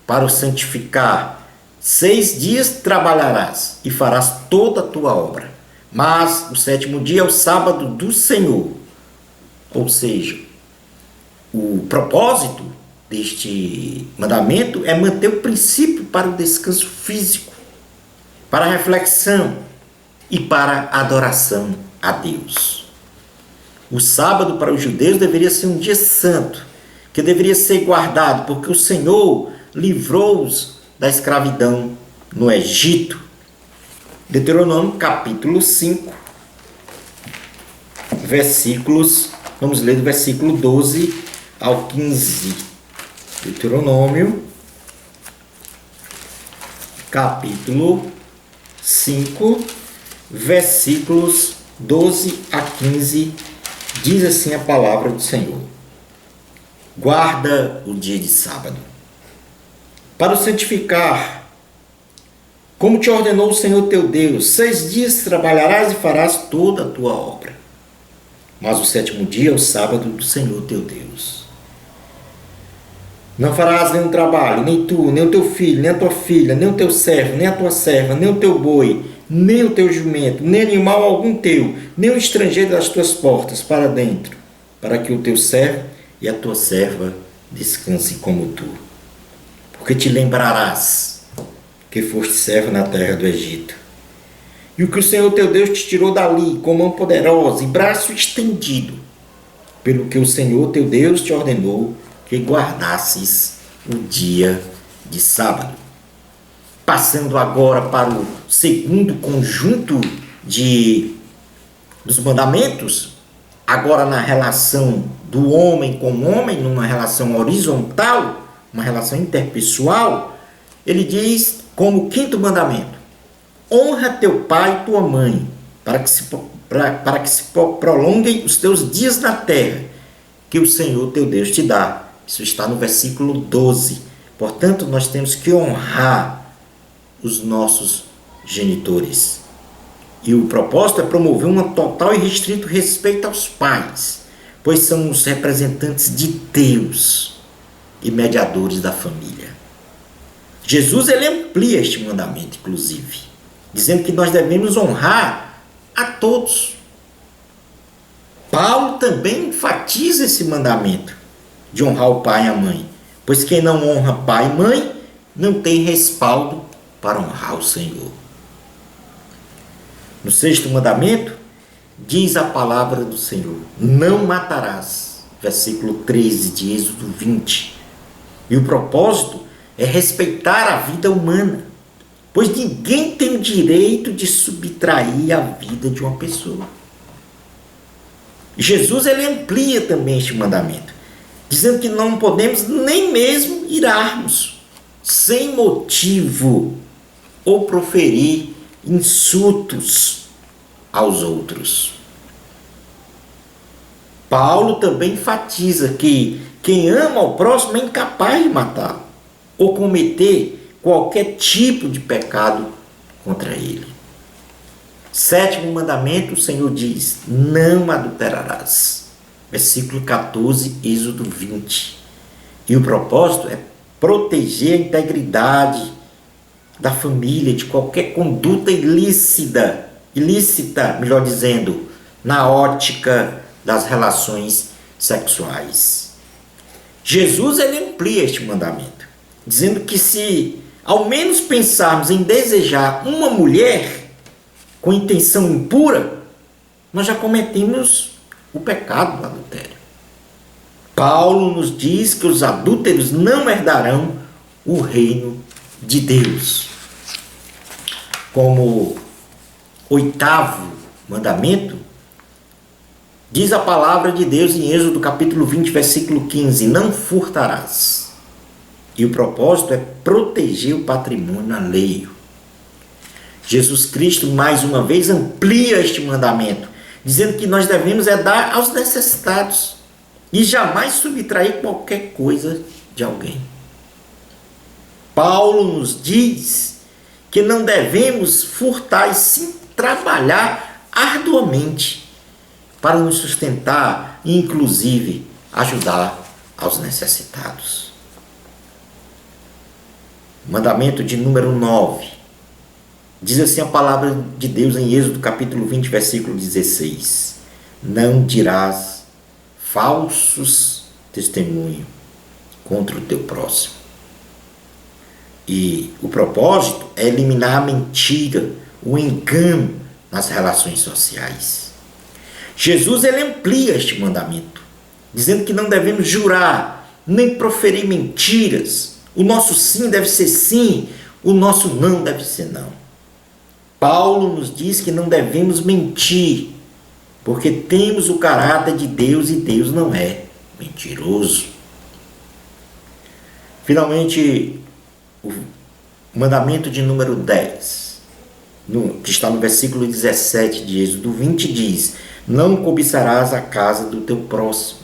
para o santificar. 6 dias trabalharás e farás toda a tua obra. Mas o 7º dia é o sábado do Senhor. Ou seja, o propósito deste mandamento é manter o princípio para o descanso físico, para a reflexão e para a adoração a Deus. O sábado para os judeus deveria ser um dia santo, que deveria ser guardado, porque o Senhor livrou-os da escravidão no Egito. Deuteronômio capítulo 5, versículos, vamos ler do versículo 12 ao 15. Deuteronômio capítulo 5, versículos 12 a 15, diz assim a palavra do Senhor: guarda o dia de sábado, para o santificar, como te ordenou o Senhor teu Deus. 6 dias trabalharás e farás toda a tua obra, mas o 7º dia é o sábado do Senhor teu Deus. Não farás nenhum trabalho, nem tu, nem o teu filho, nem a tua filha, nem o teu servo, nem a tua serva, nem o teu boi, nem o teu jumento, nem animal algum teu, nem o estrangeiro das tuas portas para dentro, para que o teu servo e a tua serva descansem como tu. Porque te lembrarás que foste servo na terra do Egito, e o que o Senhor teu Deus te tirou dali com mão poderosa e braço estendido, pelo que o Senhor teu Deus te ordenou que guardasses o dia de sábado. Passando agora para o segundo conjunto dos mandamentos, agora na relação do homem com o homem, numa relação horizontal, uma relação interpessoal, ele diz como quinto mandamento: honra teu pai e tua mãe, para que se prolonguem os teus dias na terra, que o Senhor teu Deus te dá. Isso está no versículo 12. Portanto, nós temos que honrar os nossos genitores. E o propósito é promover um total e restrito respeito aos pais, pois são os representantes de Deus e mediadores da família. Jesus ele amplia este mandamento, inclusive, dizendo que nós devemos honrar a todos. Paulo também enfatiza esse mandamento de honrar o pai e a mãe, pois quem não honra pai e mãe não tem respaldo para honrar o Senhor. No sexto mandamento, diz a palavra do Senhor: não matarás, versículo 13 de Êxodo 20. E o propósito é respeitar a vida humana, pois ninguém tem o direito de subtrair a vida de uma pessoa. Jesus ele amplia também este mandamento, dizendo que não podemos nem mesmo irarmos sem motivo ou proferir insultos aos outros. Paulo também enfatiza que quem ama ao próximo é incapaz de matá-lo ou cometer qualquer tipo de pecado contra ele. Sétimo mandamento, o Senhor diz: não adulterarás. Versículo 14, Êxodo 20. E o propósito é proteger a integridade da família de qualquer conduta ilícita, melhor dizendo, na ótica das relações sexuais. Jesus ele amplia este mandamento, dizendo que se ao menos pensarmos em desejar uma mulher com intenção impura, nós já cometemos o pecado do adultério. Paulo nos diz que os adúlteros não herdarão o reino de Deus. Como oitavo mandamento, diz a palavra de Deus em Êxodo capítulo 20, versículo 15: não furtarás. E o propósito é proteger o patrimônio alheio. Jesus Cristo, mais uma vez, amplia este mandamento, dizendo que nós devemos dar aos necessitados e jamais subtrair qualquer coisa de alguém. Paulo nos diz que não devemos furtar e sim trabalhar arduamente para nos sustentar e, inclusive, ajudar aos necessitados. Mandamento de número 9. Diz assim a palavra de Deus em Êxodo capítulo 20, versículo 16: não dirás falsos testemunhos contra o teu próximo. E o propósito é eliminar a mentira, o engano nas relações sociais. Jesus ele amplia este mandamento, dizendo que não devemos jurar, nem proferir mentiras. O nosso sim deve ser sim, o nosso não deve ser não. Paulo nos diz que não devemos mentir, porque temos o caráter de Deus e Deus não é mentiroso. Finalmente, o mandamento de número 10, que está no versículo 17 de Êxodo 20, diz: não cobiçarás a casa do teu próximo,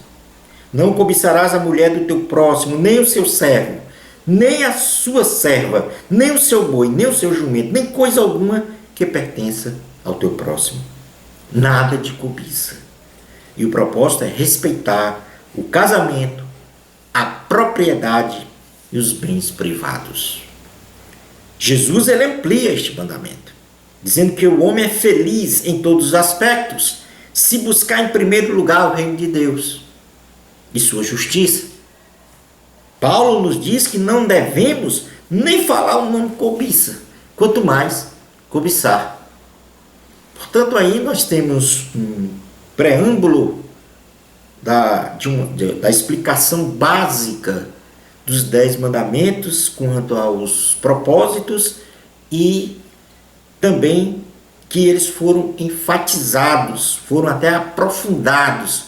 não cobiçarás a mulher do teu próximo, nem o seu servo, nem a sua serva, nem o seu boi, nem o seu jumento, nem coisa alguma que pertença ao teu próximo. Nada de cobiça. E o propósito é respeitar o casamento, a propriedade e os bens privados. Jesus ele amplia este mandamento, dizendo que o homem é feliz em todos os aspectos se buscar em primeiro lugar o reino de Deus e sua justiça. Paulo nos diz que não devemos nem falar o nome cobiça, quanto mais cobiçar. Portanto, aí nós temos um preâmbulo da explicação básica dos 10 mandamentos quanto aos propósitos e também que eles foram enfatizados, foram até aprofundados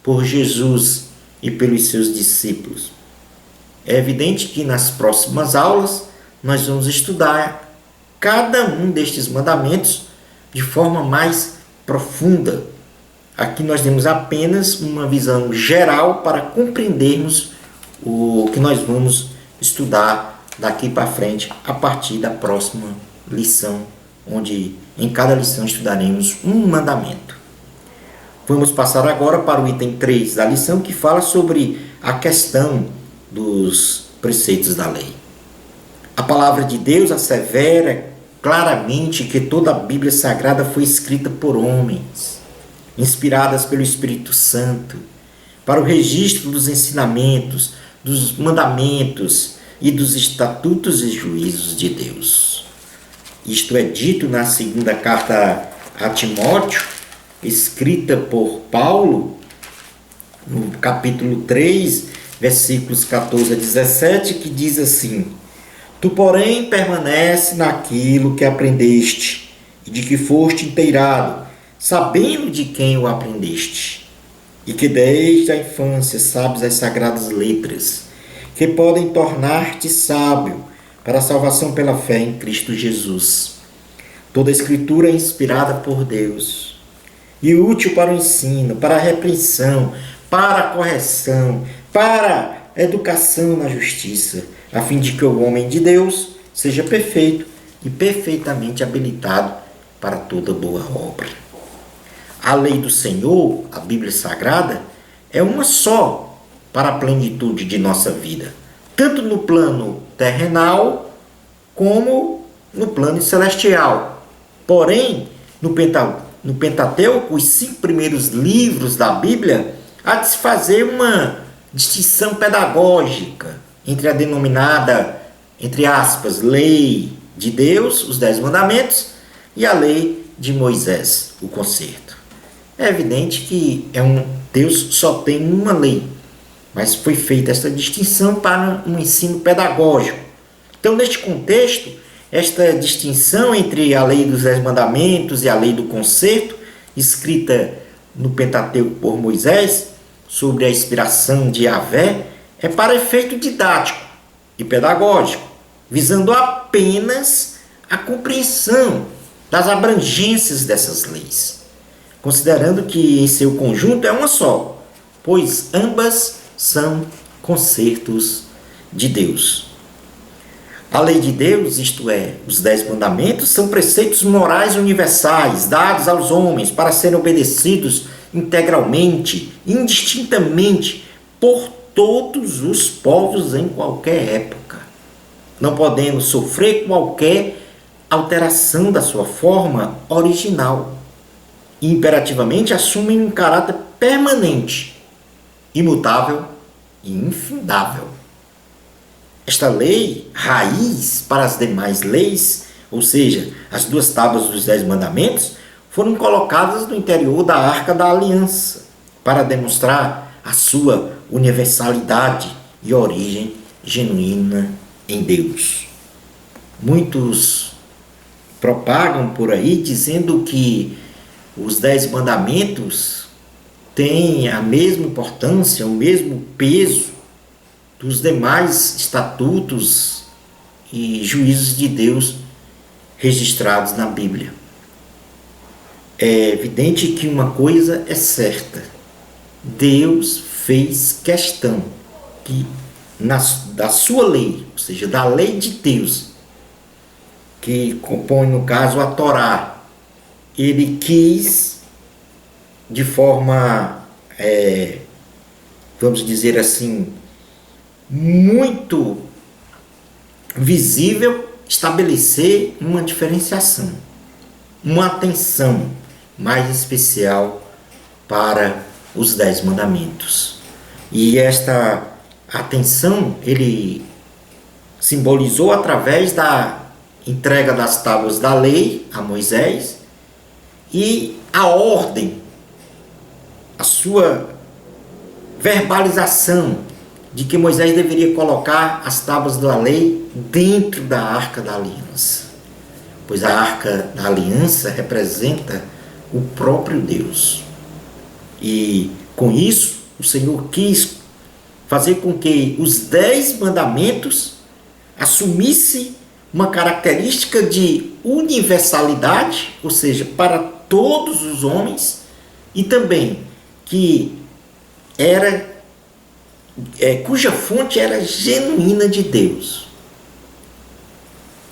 por Jesus e pelos seus discípulos. É evidente que nas próximas aulas nós vamos estudar cada um destes mandamentos de forma mais profunda. Aqui nós temos apenas uma visão geral para compreendermos o que nós vamos estudar daqui para frente a partir da próxima lição, onde em cada lição estudaremos um mandamento. Vamos passar agora para o item 3 da lição, que fala sobre a questão dos preceitos da lei. A palavra de Deus assevera claramente que toda a Bíblia Sagrada foi escrita por homens. inspiradas pelo Espírito Santo, para o registro dos ensinamentos, dos mandamentos e dos estatutos e juízos de Deus. Isto é dito na segunda carta a Timóteo, escrita por Paulo, no capítulo 3, versículos 14 a 17, que diz assim: Tu, porém, permanece naquilo que aprendeste e de que foste inteirado, sabendo de quem o aprendeste, e que desde a infância sabes as sagradas letras, que podem tornar-te sábio para a salvação pela fé em Cristo Jesus. Toda a Escritura é inspirada por Deus e útil para o ensino, para a repreensão, para a correção, para a educação na justiça, a fim de que o homem de Deus seja perfeito e perfeitamente habilitado para toda boa obra. A lei do Senhor, a Bíblia Sagrada, é uma só para a plenitude de nossa vida, tanto no plano terrenal como no plano celestial. Porém, no Pentateuco, os 5 primeiros livros da Bíblia, há de se fazer uma distinção pedagógica entre a denominada, entre aspas, lei de Deus, os 10 mandamentos, e a lei de Moisés, o concerto. É evidente que Deus só tem uma lei, mas foi feita essa distinção para um ensino pedagógico. Então, neste contexto, esta distinção entre a lei dos 10 mandamentos e a lei do concerto, escrita no Pentateuco por Moisés, sobre a inspiração de Yahvé, é para efeito didático e pedagógico, visando apenas a compreensão das abrangências dessas leis, considerando que em seu conjunto é uma só, pois ambas são concertos de Deus. A lei de Deus, isto é, os 10 mandamentos, são preceitos morais universais dados aos homens para serem obedecidos integralmente, indistintamente, por todos os povos em qualquer época, não podendo sofrer qualquer alteração da sua forma original. E imperativamente assumem um caráter permanente, imutável e infindável. Esta lei, raiz para as demais leis, ou seja, as 2 tábuas dos 10 mandamentos, foram colocadas no interior da Arca da Aliança, para demonstrar a sua universalidade e origem genuína em Deus. Muitos propagam por aí dizendo que os 10 mandamentos têm a mesma importância, o mesmo peso dos demais estatutos e juízos de Deus registrados na Bíblia. É evidente que uma coisa é certa: Deus fez questão que da sua lei, ou seja, da lei de Deus, que compõe no caso a Torá, ele quis de forma, vamos dizer assim, muito visível, estabelecer uma diferenciação, uma atenção mais especial para os 10 mandamentos. E esta atenção ele simbolizou através da entrega das tábuas da lei a Moisés e a ordem, a sua verbalização de que Moisés deveria colocar as tábuas da lei dentro da Arca da Aliança, pois a Arca da Aliança representa o próprio Deus. E com isso, o Senhor quis fazer com que os 10 mandamentos assumissem uma característica de universalidade, ou seja, para todos os homens, e também que cuja fonte era genuína de Deus.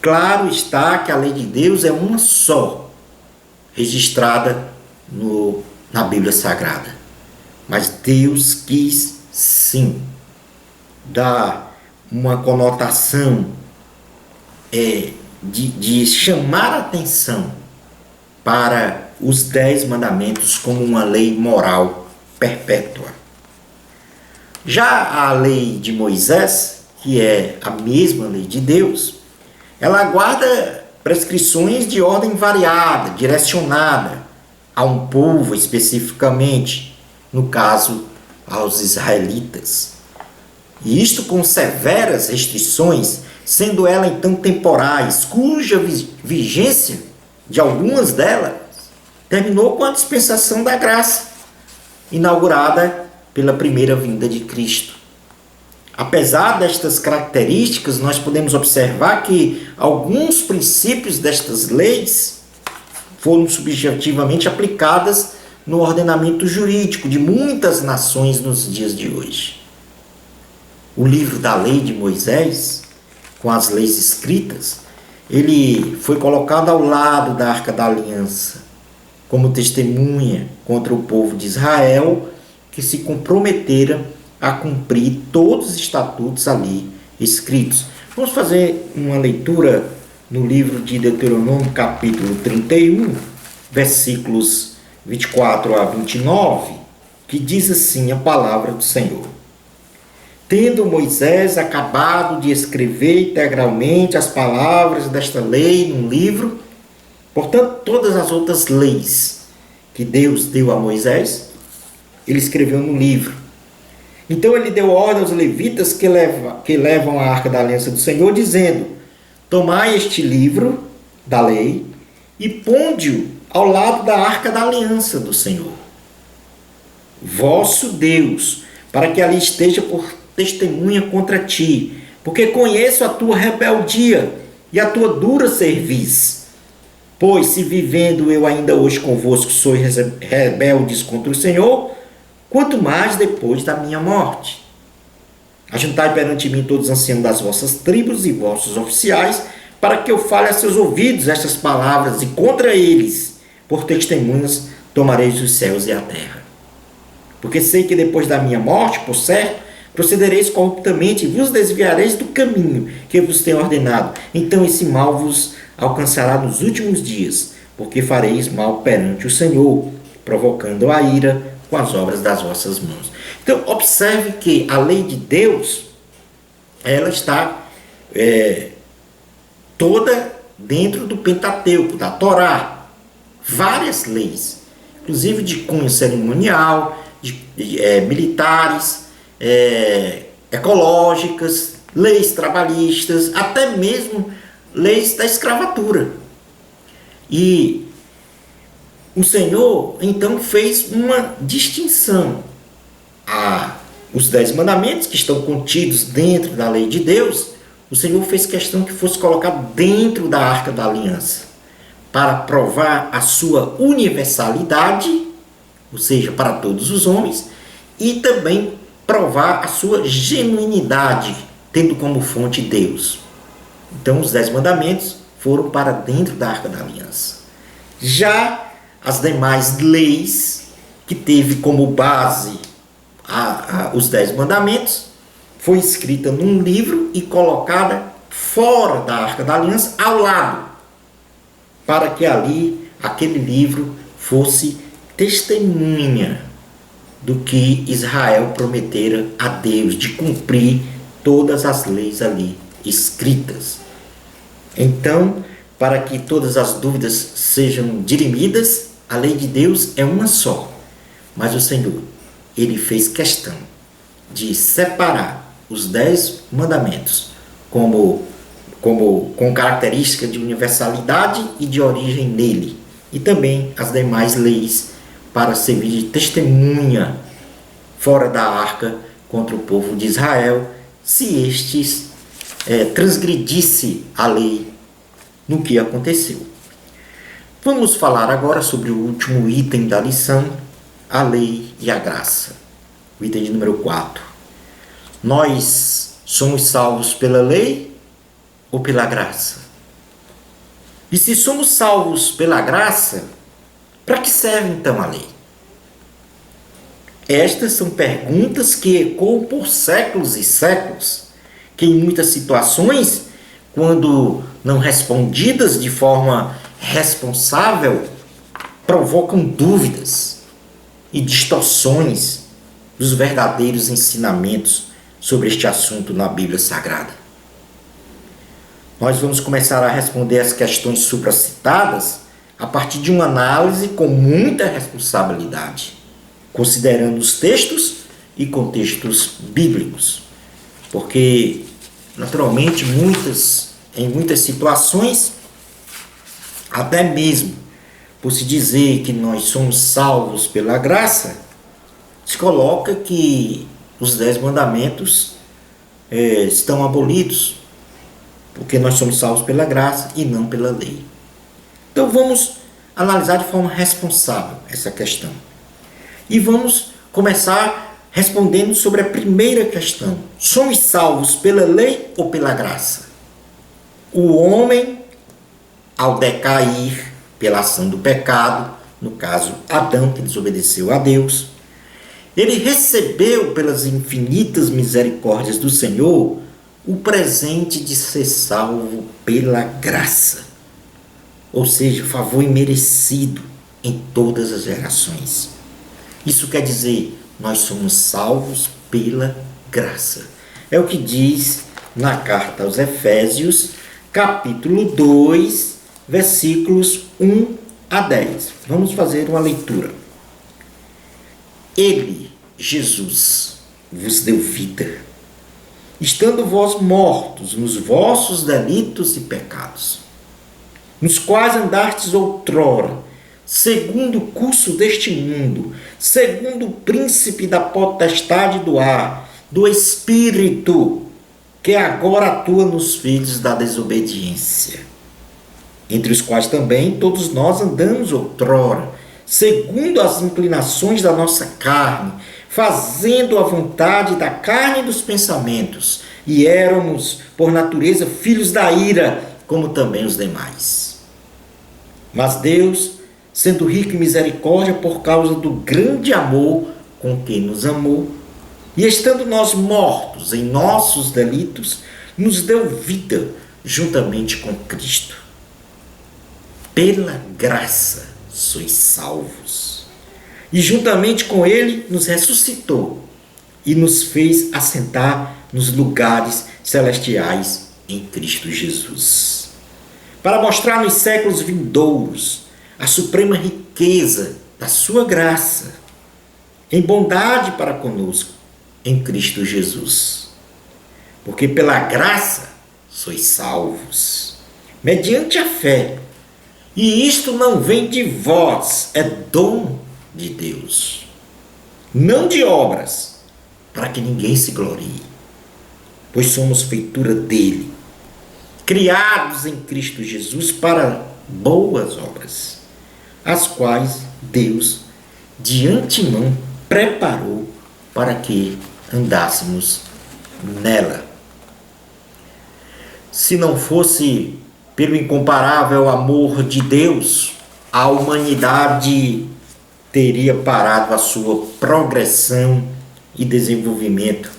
Claro está que a lei de Deus é uma só, registrada na Bíblia Sagrada. Mas Deus quis, sim, dar uma conotação de chamar a atenção para os 10 mandamentos como uma lei moral perpétua. Já a lei de Moisés, que é a mesma lei de Deus, ela guarda prescrições de ordem variada, direcionada a um povo especificamente, no caso, aos israelitas. E isto com severas restrições, sendo elas então temporais, cuja vigência de algumas delas terminou com a dispensação da graça, inaugurada pela primeira vinda de Cristo. Apesar destas características, nós podemos observar que alguns princípios destas leis foram subjetivamente aplicadas no ordenamento jurídico de muitas nações nos dias de hoje. O livro da lei de Moisés, com as leis escritas, ele foi colocado ao lado da Arca da Aliança, como testemunha contra o povo de Israel, que se comprometera a cumprir todos os estatutos ali escritos. Vamos fazer uma leitura no livro de Deuteronômio, capítulo 31, versículos 24 a 29, que diz assim a palavra do Senhor. Tendo Moisés acabado de escrever integralmente as palavras desta lei num livro, portanto, todas as outras leis que Deus deu a Moisés, ele escreveu no livro. Então ele deu ordem aos levitas que levam a Arca da Aliança do Senhor, dizendo: tomai este livro da lei e ponde-o ao lado da Arca da Aliança do Senhor, vosso Deus, para que ali esteja por testemunha contra ti, porque conheço a tua rebeldia e a tua dura cerviz. Pois se vivendo eu ainda hoje convosco sois rebeldes contra o Senhor, quanto mais depois da minha morte. Ajuntai perante mim todos os anciãos das vossas tribos e vossos oficiais, para que eu fale a seus ouvidos estas palavras, e contra eles, por testemunhas, tomareis os céus e a terra. Porque sei que depois da minha morte, por certo, procedereis corruptamente e vos desviareis do caminho que vos tenho ordenado. Então esse mal vos alcançará nos últimos dias, porque fareis mal perante o Senhor, provocando a ira com as obras das vossas mãos. Então, observe que a lei de Deus, ela está toda dentro do Pentateuco, da Torá. Várias leis, inclusive de cunho cerimonial, militares, ecológicas, leis trabalhistas, até mesmo leis da escravatura. E o Senhor, então, fez uma distinção. Os 10 mandamentos que estão contidos dentro da lei de Deus, o Senhor fez questão que fosse colocado dentro da Arca da Aliança, para provar a sua universalidade, ou seja, para todos os homens, e também provar a sua genuinidade, tendo como fonte Deus. Então, os 10 mandamentos foram para dentro da Arca da Aliança. Já as demais leis, que teve como base os 10 mandamentos, foi escrita num livro e colocada fora da Arca da Aliança, ao lado, para que ali, aquele livro, fosse testemunha do que Israel prometera a Deus, de cumprir todas as leis ali escritas. Então, para que todas as dúvidas sejam dirimidas, a lei de Deus é uma só. Mas o Senhor, ele fez questão de separar os 10 mandamentos com característica de universalidade e de origem nele, e também as demais leis para servir de testemunha fora da arca contra o povo de Israel, se estes transgredisse a lei no que aconteceu. Vamos falar agora sobre o último item da lição, a lei e a graça. O item de número 4. Nós somos salvos pela lei ou pela graça? E se somos salvos pela graça, para que serve então a lei? Estas são perguntas que ecoam por séculos e séculos, que em muitas situações, quando não respondidas de forma responsável, provocam dúvidas e distorções dos verdadeiros ensinamentos sobre este assunto na Bíblia Sagrada. Nós vamos começar a responder as questões supracitadas a partir de uma análise com muita responsabilidade, considerando os textos e contextos bíblicos. Porque, naturalmente, em muitas situações, até mesmo por se dizer que nós somos salvos pela graça, se coloca que os 10 mandamentos estão abolidos, porque nós somos salvos pela graça e não pela lei. Então vamos analisar de forma responsável essa questão. E vamos começar respondendo sobre a primeira questão. Somos salvos pela lei ou pela graça? O homem, ao decair pela ação do pecado, no caso Adão, que desobedeceu a Deus, ele recebeu pelas infinitas misericórdias do Senhor o presente de ser salvo pela graça, ou seja, favor imerecido em todas as gerações. Isso quer dizer, nós somos salvos pela graça. É o que diz na carta aos Efésios, capítulo 2, versículos 1 a 10. Vamos fazer uma leitura. Ele, Jesus, vos deu vida, estando vós mortos nos vossos delitos e pecados, nos quais andastes outrora, segundo o curso deste mundo, segundo o príncipe da potestade do ar, do Espírito, que agora atua nos filhos da desobediência, entre os quais também todos nós andamos outrora, segundo as inclinações da nossa carne, fazendo a vontade da carne e dos pensamentos, e éramos, por natureza, filhos da ira, como também os demais. Mas Deus, sendo rico em misericórdia por causa do grande amor com que nos amou, e estando nós mortos em nossos delitos, nos deu vida juntamente com Cristo. Pela graça sois salvos. E juntamente com Ele nos ressuscitou e nos fez assentar nos lugares celestiais em Cristo Jesus, para mostrar nos séculos vindouros a suprema riqueza da sua graça, em bondade para conosco, em Cristo Jesus. Porque pela graça sois salvos, mediante a fé. E isto não vem de vós, é dom de Deus, não de obras, para que ninguém se glorie. Pois somos feitura dele, criados em Cristo Jesus para boas obras, as quais Deus de antemão preparou para que andássemos nela. Se não fosse pelo incomparável amor de Deus, a humanidade teria parado a sua progressão e desenvolvimento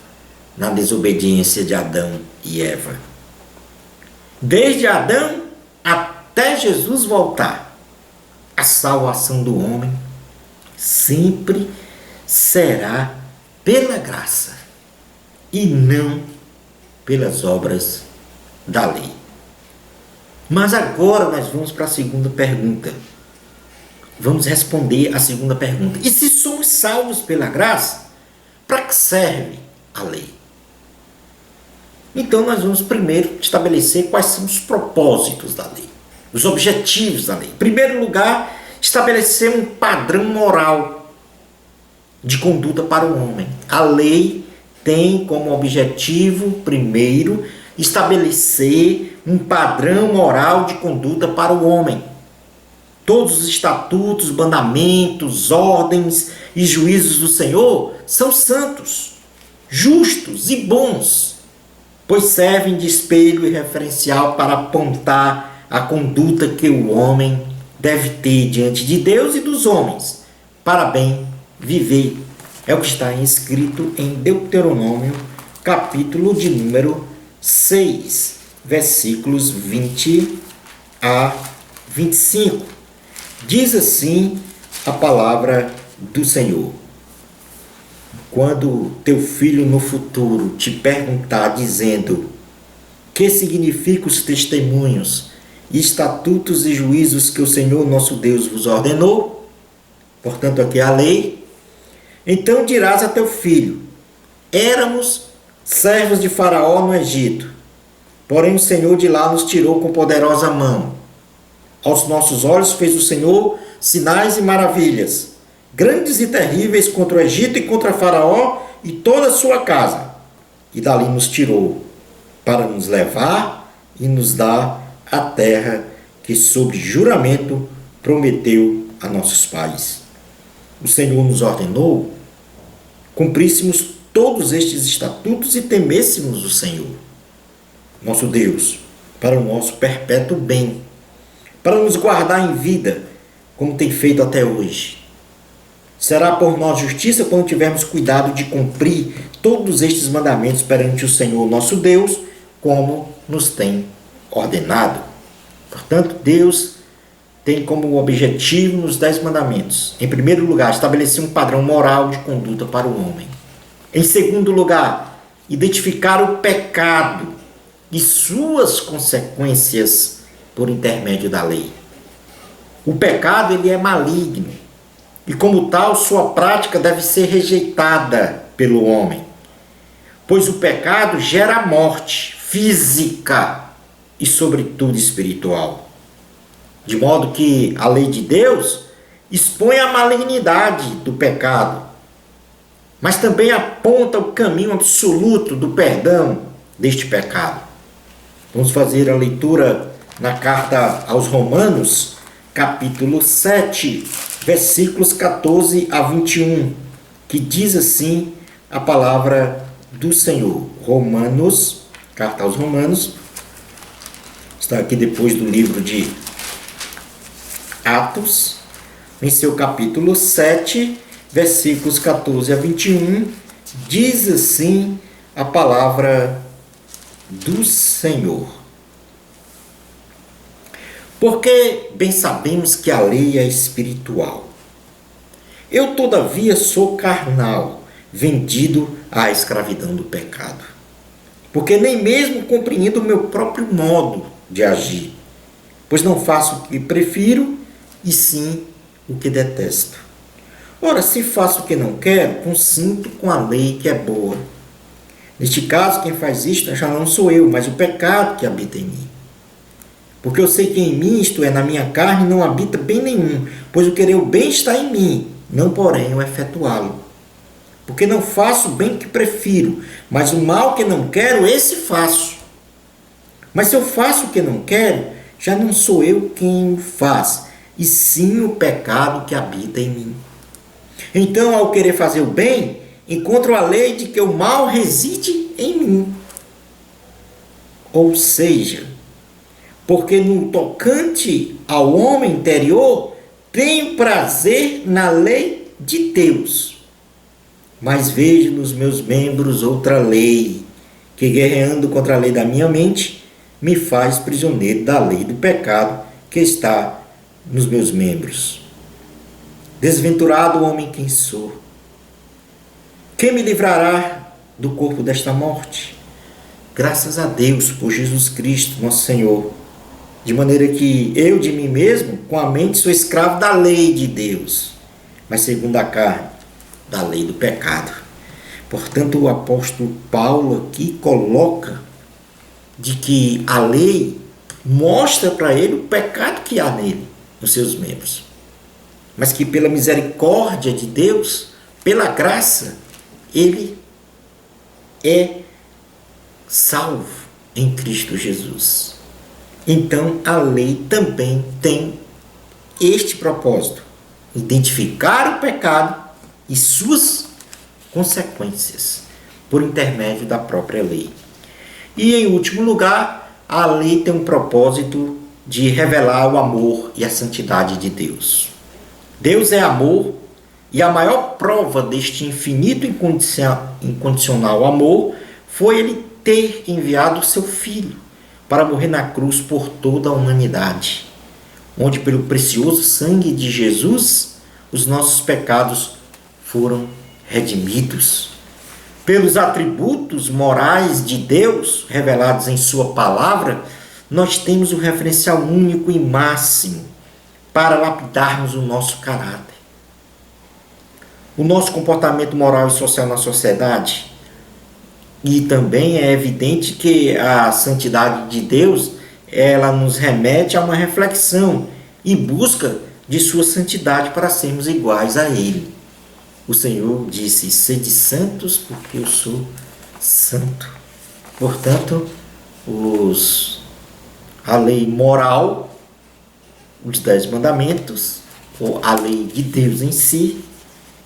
na desobediência de Adão e Eva. Desde Adão até Jesus voltar, a salvação do homem sempre será pela graça e não pelas obras da lei. Mas agora nós vamos para a segunda pergunta. Vamos responder a segunda pergunta. E se somos salvos pela graça, para que serve a lei? Então nós vamos primeiro estabelecer quais são os propósitos da lei, os objetivos da lei. Em primeiro lugar, estabelecer um padrão moral de conduta para o homem. A lei tem como objetivo, primeiro, estabelecer um padrão moral de conduta para o homem. Todos os estatutos, mandamentos, ordens e juízos do Senhor são santos, justos e bons, pois servem de espelho e referencial para apontar a conduta que o homem deve ter diante de Deus e dos homens, para bem viver. É o que está escrito em Deuteronômio, capítulo de número 6, versículos 20 a 25. Diz assim a palavra do Senhor: quando teu filho no futuro te perguntar dizendo: que significam os testemunhos, estatutos e juízos que o Senhor nosso Deus vos ordenou, portanto aqui é a lei, então dirás a teu filho: éramos servos de Faraó no Egito, porém o Senhor de lá nos tirou com poderosa mão. Aos nossos olhos fez o Senhor sinais e maravilhas, grandes e terríveis contra o Egito e contra Faraó e toda a sua casa. E dali nos tirou, para nos levar e nos dar a terra que sob juramento prometeu a nossos pais. O Senhor nos ordenou cumpríssemos todos estes estatutos e temêssemos o Senhor, nosso Deus, para o nosso perpétuo bem, para nos guardar em vida, como tem feito até hoje. Será por nós justiça quando tivermos cuidado de cumprir todos estes mandamentos perante o Senhor nosso Deus, como nos tem ordenado. Portanto, Deus tem como objetivo nos 10 mandamentos, em primeiro lugar, estabelecer um padrão moral de conduta para o homem. Em segundo lugar, identificar o pecado e suas consequências por intermédio da lei. O pecado, ele é maligno e, como tal, sua prática deve ser rejeitada pelo homem, pois o pecado gera morte física e, sobretudo, espiritual. De modo que a lei de Deus expõe a malignidade do pecado, mas também aponta o caminho absoluto do perdão deste pecado. Vamos fazer a leitura na carta aos Romanos, capítulo 7, versículos 14 a 21, que diz assim a palavra do Senhor. Romanos, carta aos Romanos, está aqui depois do livro de Atos, em seu capítulo 7, versículos 14 a 21, diz assim a palavra do Senhor. Porque bem sabemos que a lei é espiritual. Eu, todavia, sou carnal, vendido à escravidão do pecado. Porque nem mesmo compreendo o meu próprio modo de agir, pois não faço o que prefiro, e sim o que detesto. Ora, se faço o que não quero, consinto com a lei que é boa. Neste caso, quem faz isto já não sou eu, mas o pecado que habita em mim. Porque eu sei que em mim, isto é, na minha carne, não habita bem nenhum, pois o querer o bem está em mim, não porém o efetuá-lo. Porque não faço o bem que prefiro, mas o mal que não quero, esse faço. Mas se eu faço o que não quero, já não sou eu quem o faz, e sim o pecado que habita em mim. Então, ao querer fazer o bem, encontro a lei de que o mal reside em mim. Ou seja, porque no tocante ao homem interior, tenho prazer na lei de Deus. Mas vejo nos meus membros outra lei, que guerreando contra a lei da minha mente, me faz prisioneiro da lei do pecado que está nos meus membros. Desventurado homem quem sou! Quem me livrará do corpo desta morte? Graças a Deus por Jesus Cristo, nosso Senhor. De maneira que eu de mim mesmo, com a mente, sou escravo da lei de Deus, mas segundo a carne, da lei do pecado. Portanto, o apóstolo Paulo aqui coloca de que a lei mostra para ele o pecado que há nele, nos seus membros. Mas que pela misericórdia de Deus, pela graça, ele é salvo em Cristo Jesus. Então, a lei também tem este propósito: identificar o pecado e suas consequências por intermédio da própria lei. E, em último lugar, a lei tem um propósito de revelar o amor e a santidade de Deus. Deus é amor, e a maior prova deste infinito e incondicional amor foi ele ter enviado o seu Filho para morrer na cruz por toda a humanidade. onde pelo precioso sangue de Jesus os nossos pecados foram redimidos. Pelos atributos morais de Deus revelados em sua palavra, nós temos o referencial único e máximo para lapidarmos o nosso caráter. O nosso comportamento moral e social na sociedade. E também é evidente que a santidade de Deus, ela nos remete a uma reflexão e busca de sua santidade para sermos iguais a Ele. O Senhor disse: sede santos, porque eu sou santo. Portanto, a lei moral, os 10 mandamentos, ou a lei de Deus em si,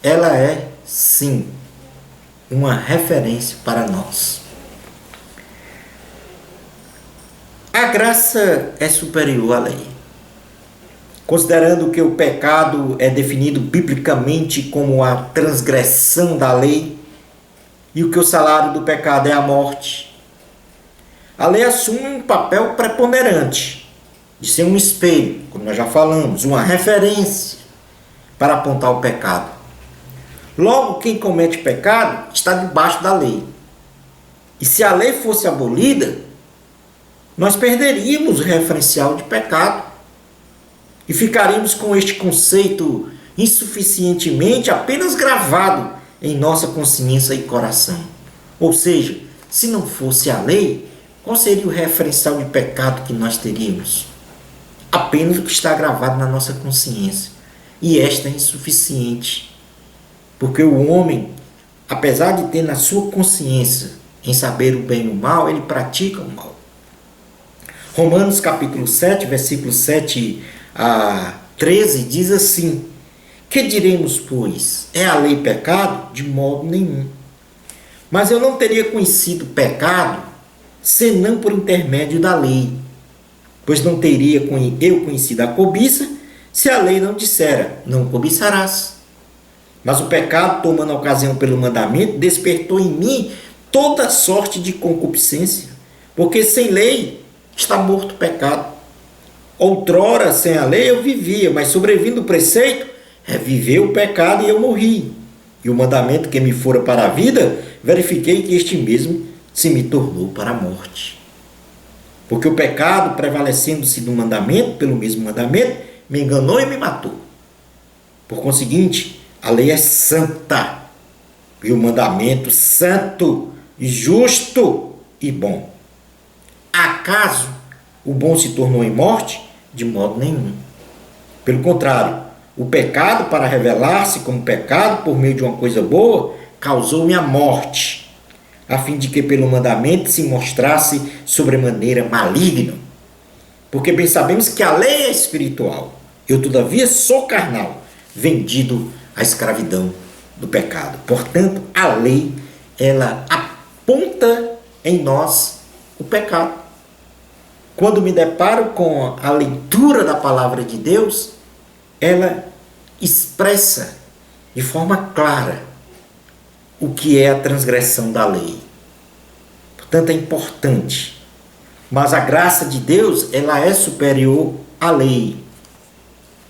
ela é, sim, uma referência para nós. A graça é superior à lei. Considerando que o pecado é definido biblicamente como a transgressão da lei e que o salário do pecado é a morte, a lei assume um papel preponderante de ser um espelho, como nós já falamos, uma referência para apontar o pecado. Logo, quem comete pecado está debaixo da lei. E se a lei fosse abolida, nós perderíamos o referencial de pecado e ficaríamos com este conceito insuficientemente apenas gravado em nossa consciência e coração. Ou seja, se não fosse a lei, qual seria o referencial de pecado que nós teríamos? Apenas o que está gravado na nossa consciência. E esta é insuficiente. Porque o homem, apesar de ter na sua consciência em saber o bem e o mal, ele pratica o mal. Romanos capítulo 7, versículos 7 a 13, diz assim: que diremos, pois? É a lei pecado? De modo nenhum. Mas eu não teria conhecido pecado, senão por intermédio da lei. Pois não teria eu conhecido a cobiça, se a lei não dissera, não cobiçarás. Mas o pecado, tomando ocasião pelo mandamento, despertou em mim toda sorte de concupiscência, porque sem lei está morto o pecado. Outrora, sem a lei, eu vivia, mas sobrevindo o preceito, reviveu o pecado e eu morri. E o mandamento que me fora para a vida, verifiquei que este mesmo se me tornou para a morte. Porque o pecado, prevalecendo-se do mandamento, pelo mesmo mandamento, me enganou e me matou. Por conseguinte, a lei é santa, e o mandamento santo, justo e bom. Acaso o bom se tornou em morte? De modo nenhum. Pelo contrário, o pecado, para revelar-se como pecado por meio de uma coisa boa, causou-me a morte, a fim de que pelo mandamento se mostrasse sobremaneira maligno. Porque bem sabemos que a lei é espiritual. Eu, todavia, sou carnal, vendido à escravidão do pecado. Portanto, a lei, ela aponta em nós o pecado. Quando me deparo com a leitura da palavra de Deus, ela expressa de forma clara o que é a transgressão da lei. Portanto, é importante. Mas a graça de Deus, ela é superior à lei.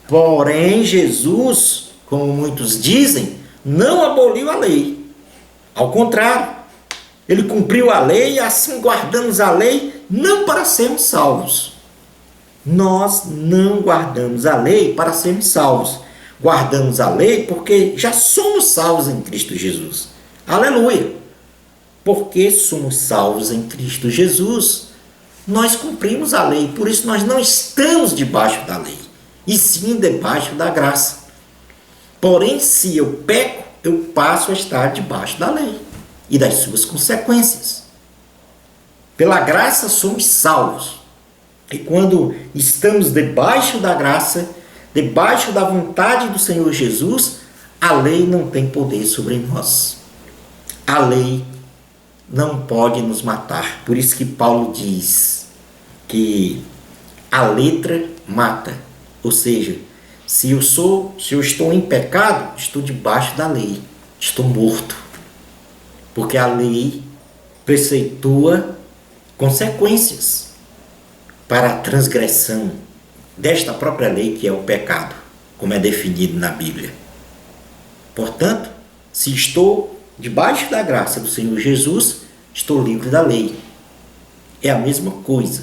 Porém, Jesus, como muitos dizem, não aboliu a lei. Ao contrário, ele cumpriu a lei e assim guardamos a lei não para sermos salvos. Nós não guardamos a lei para sermos salvos. Guardamos a lei porque já somos salvos em Cristo Jesus. Aleluia! Porque somos salvos em Cristo Jesus, nós cumprimos a lei. Por isso nós não estamos debaixo da lei, e sim debaixo da graça. Porém, se eu peco, eu passo a estar debaixo da lei e das suas consequências. Pela graça somos salvos. E quando estamos debaixo da graça, debaixo da vontade do Senhor Jesus, a lei não tem poder sobre nós. A lei não pode nos matar. Por isso que Paulo diz que a letra mata. Ou seja, se eu estou em pecado, estou debaixo da lei, estou morto. Porque a lei preceitua consequências para a transgressão desta própria lei que é o pecado, como é definido na Bíblia. Portanto, se estou debaixo da graça do Senhor Jesus, estou livre da lei. É a mesma coisa.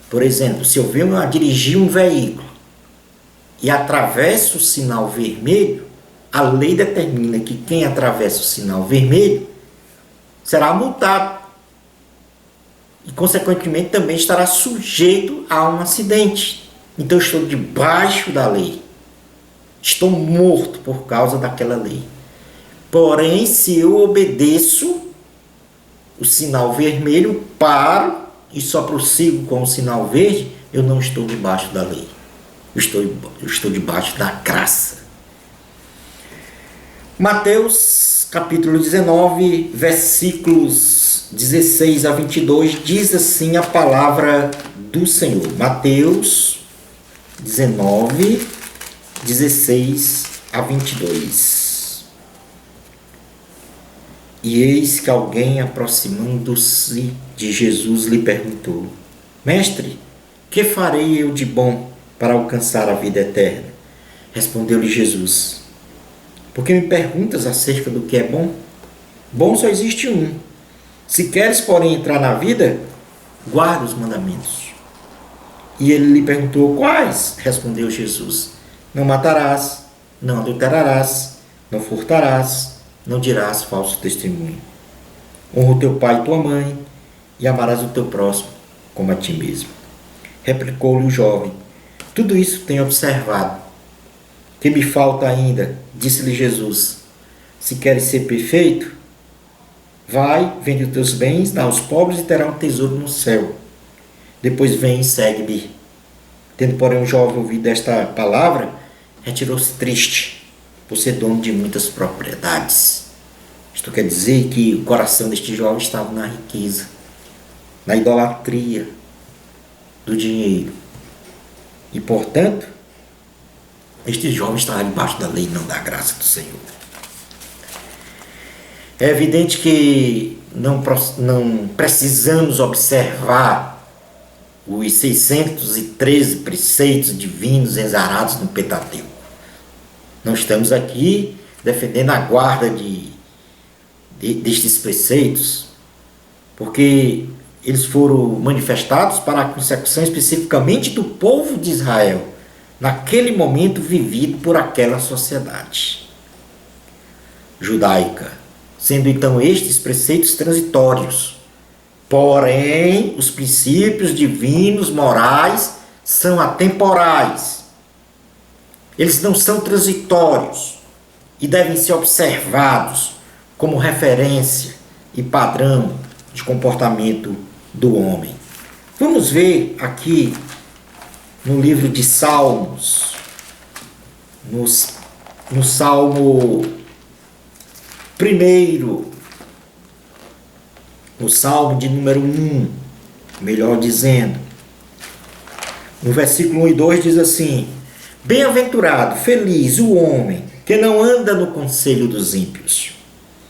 Por exemplo, se eu venho a dirigir um veículo e atravesso o sinal vermelho, a lei determina que quem atravessa o sinal vermelho será multado e, consequentemente, também estará sujeito a um acidente. Então, eu estou debaixo da lei. Estou morto por causa daquela lei. Porém, se eu obedeço o sinal vermelho, paro e só prossigo com o sinal verde, eu não estou debaixo da lei. Eu estou debaixo da graça. Mateus capítulo 19, versículos 16 a 22, diz assim a palavra do Senhor. Mateus 19, 16 a 22. E eis que alguém, aproximando-se de Jesus, lhe perguntou: Mestre, que farei eu de bom para alcançar a vida eterna? Respondeu-lhe Jesus: Por que me perguntas acerca do que é bom? Bom só existe um. Se queres, porém, entrar na vida, guarda os mandamentos. E ele lhe perguntou: Quais? Respondeu Jesus: Não matarás, não adulterarás, não furtarás, não dirás falso testemunho. Honra o teu pai e tua mãe, e amarás o teu próximo como a ti mesmo. Replicou-lhe o jovem: Tudo isso tenho observado. Que me falta ainda? Disse-lhe Jesus: Se queres ser perfeito, vai, vende os teus bens, dá aos pobres e terá um tesouro no céu. Depois vem e segue-me. Tendo, porém, o jovem ouvido esta palavra, retirou-se triste, por ser dono de muitas propriedades. Isto quer dizer que o coração deste jovem estava na riqueza, na idolatria do dinheiro. E, portanto, este jovem estava debaixo da lei, não da graça do Senhor. É evidente que não precisamos observar os 613 preceitos divinos exarados no Pentateuco. Não estamos aqui defendendo a guarda destes preceitos, porque eles foram manifestados para a consecução especificamente do povo de Israel, naquele momento vivido por aquela sociedade judaica, sendo então estes preceitos transitórios. Porém, os princípios divinos, morais, são atemporais. Eles não são transitórios e devem ser observados como referência e padrão de comportamento do homem. Vamos ver aqui no livro de Salmos, no Salmo 1, no Salmo de número 1, melhor dizendo, no versículo 1 e 2 diz assim: Bem-aventurado, feliz o homem que não anda no conselho dos ímpios,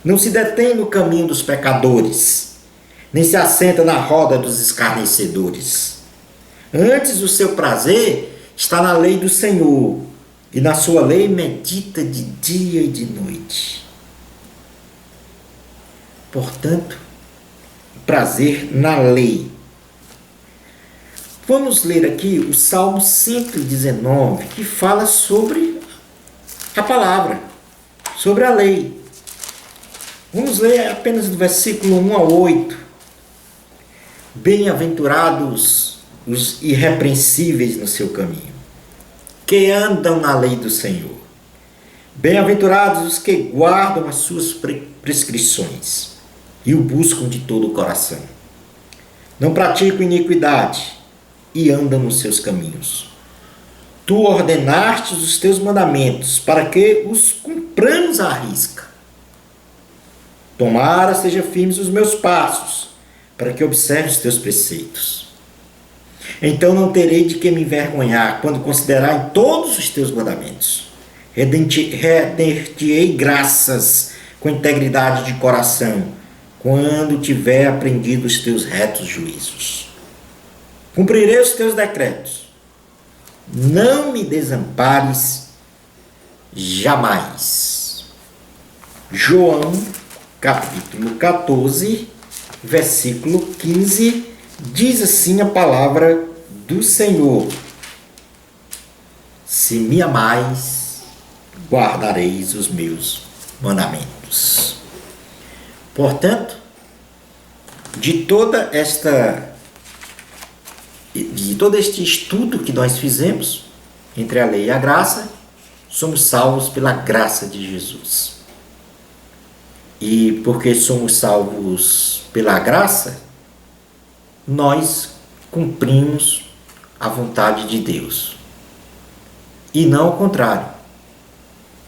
não se detém no caminho dos pecadores, nem se assenta na roda dos escarnecedores. Antes o seu prazer está na lei do Senhor, e na sua lei medita de dia e de noite. Portanto, prazer na lei. Vamos ler aqui o Salmo 119, que fala sobre a palavra, sobre a lei. Vamos ler apenas do versículo 1 a 8. Bem-aventurados os irrepreensíveis no seu caminho, que andam na lei do Senhor. Bem-aventurados os que guardam as suas prescrições e o buscam de todo o coração. Não praticam iniquidade e andam nos seus caminhos. Tu ordenaste os teus mandamentos para que os cumpramos à risca. Tomara seja firmes os meus passos, para que observe os teus preceitos. Então não terei de que me envergonhar quando considerar em todos os teus mandamentos. Render-te-ei graças com integridade de coração, quando tiver aprendido os teus retos juízos. Cumprirei os teus decretos, não me desampares jamais. João, capítulo 14, versículo 15, diz assim a palavra do Senhor: se me amais, guardareis os meus mandamentos. Portanto, de todo este estudo que nós fizemos entre a lei e a graça, somos salvos pela graça de Jesus. E porque somos salvos pela graça, nós cumprimos a vontade de Deus. E não o contrário.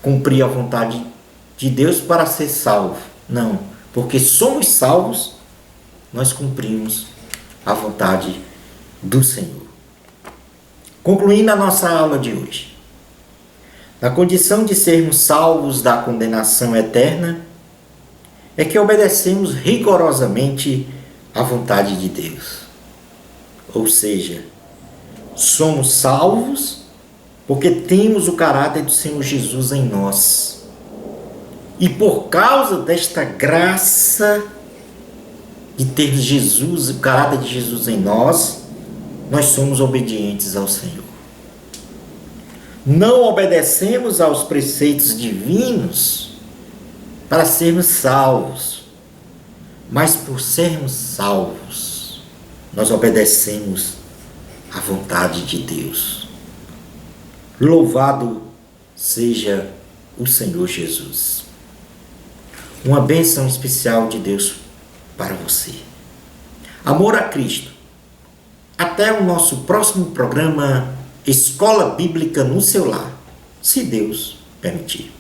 Cumprir a vontade de Deus para ser salvo. Não. Porque somos salvos, nós cumprimos a vontade do Senhor. Concluindo a nossa aula de hoje. Na condição de sermos salvos da condenação eterna, é que obedecemos rigorosamente à vontade de Deus. Ou seja, somos salvos porque temos o caráter do Senhor Jesus em nós. E por causa desta graça de ter Jesus, o caráter de Jesus em nós, nós somos obedientes ao Senhor. Não obedecemos aos preceitos divinos para sermos salvos, mas por sermos salvos, nós obedecemos à vontade de Deus. Louvado seja o Senhor Jesus. Uma bênção especial de Deus para você. Amor a Cristo. Até o nosso próximo programa Escola Bíblica no seu lar, se Deus permitir.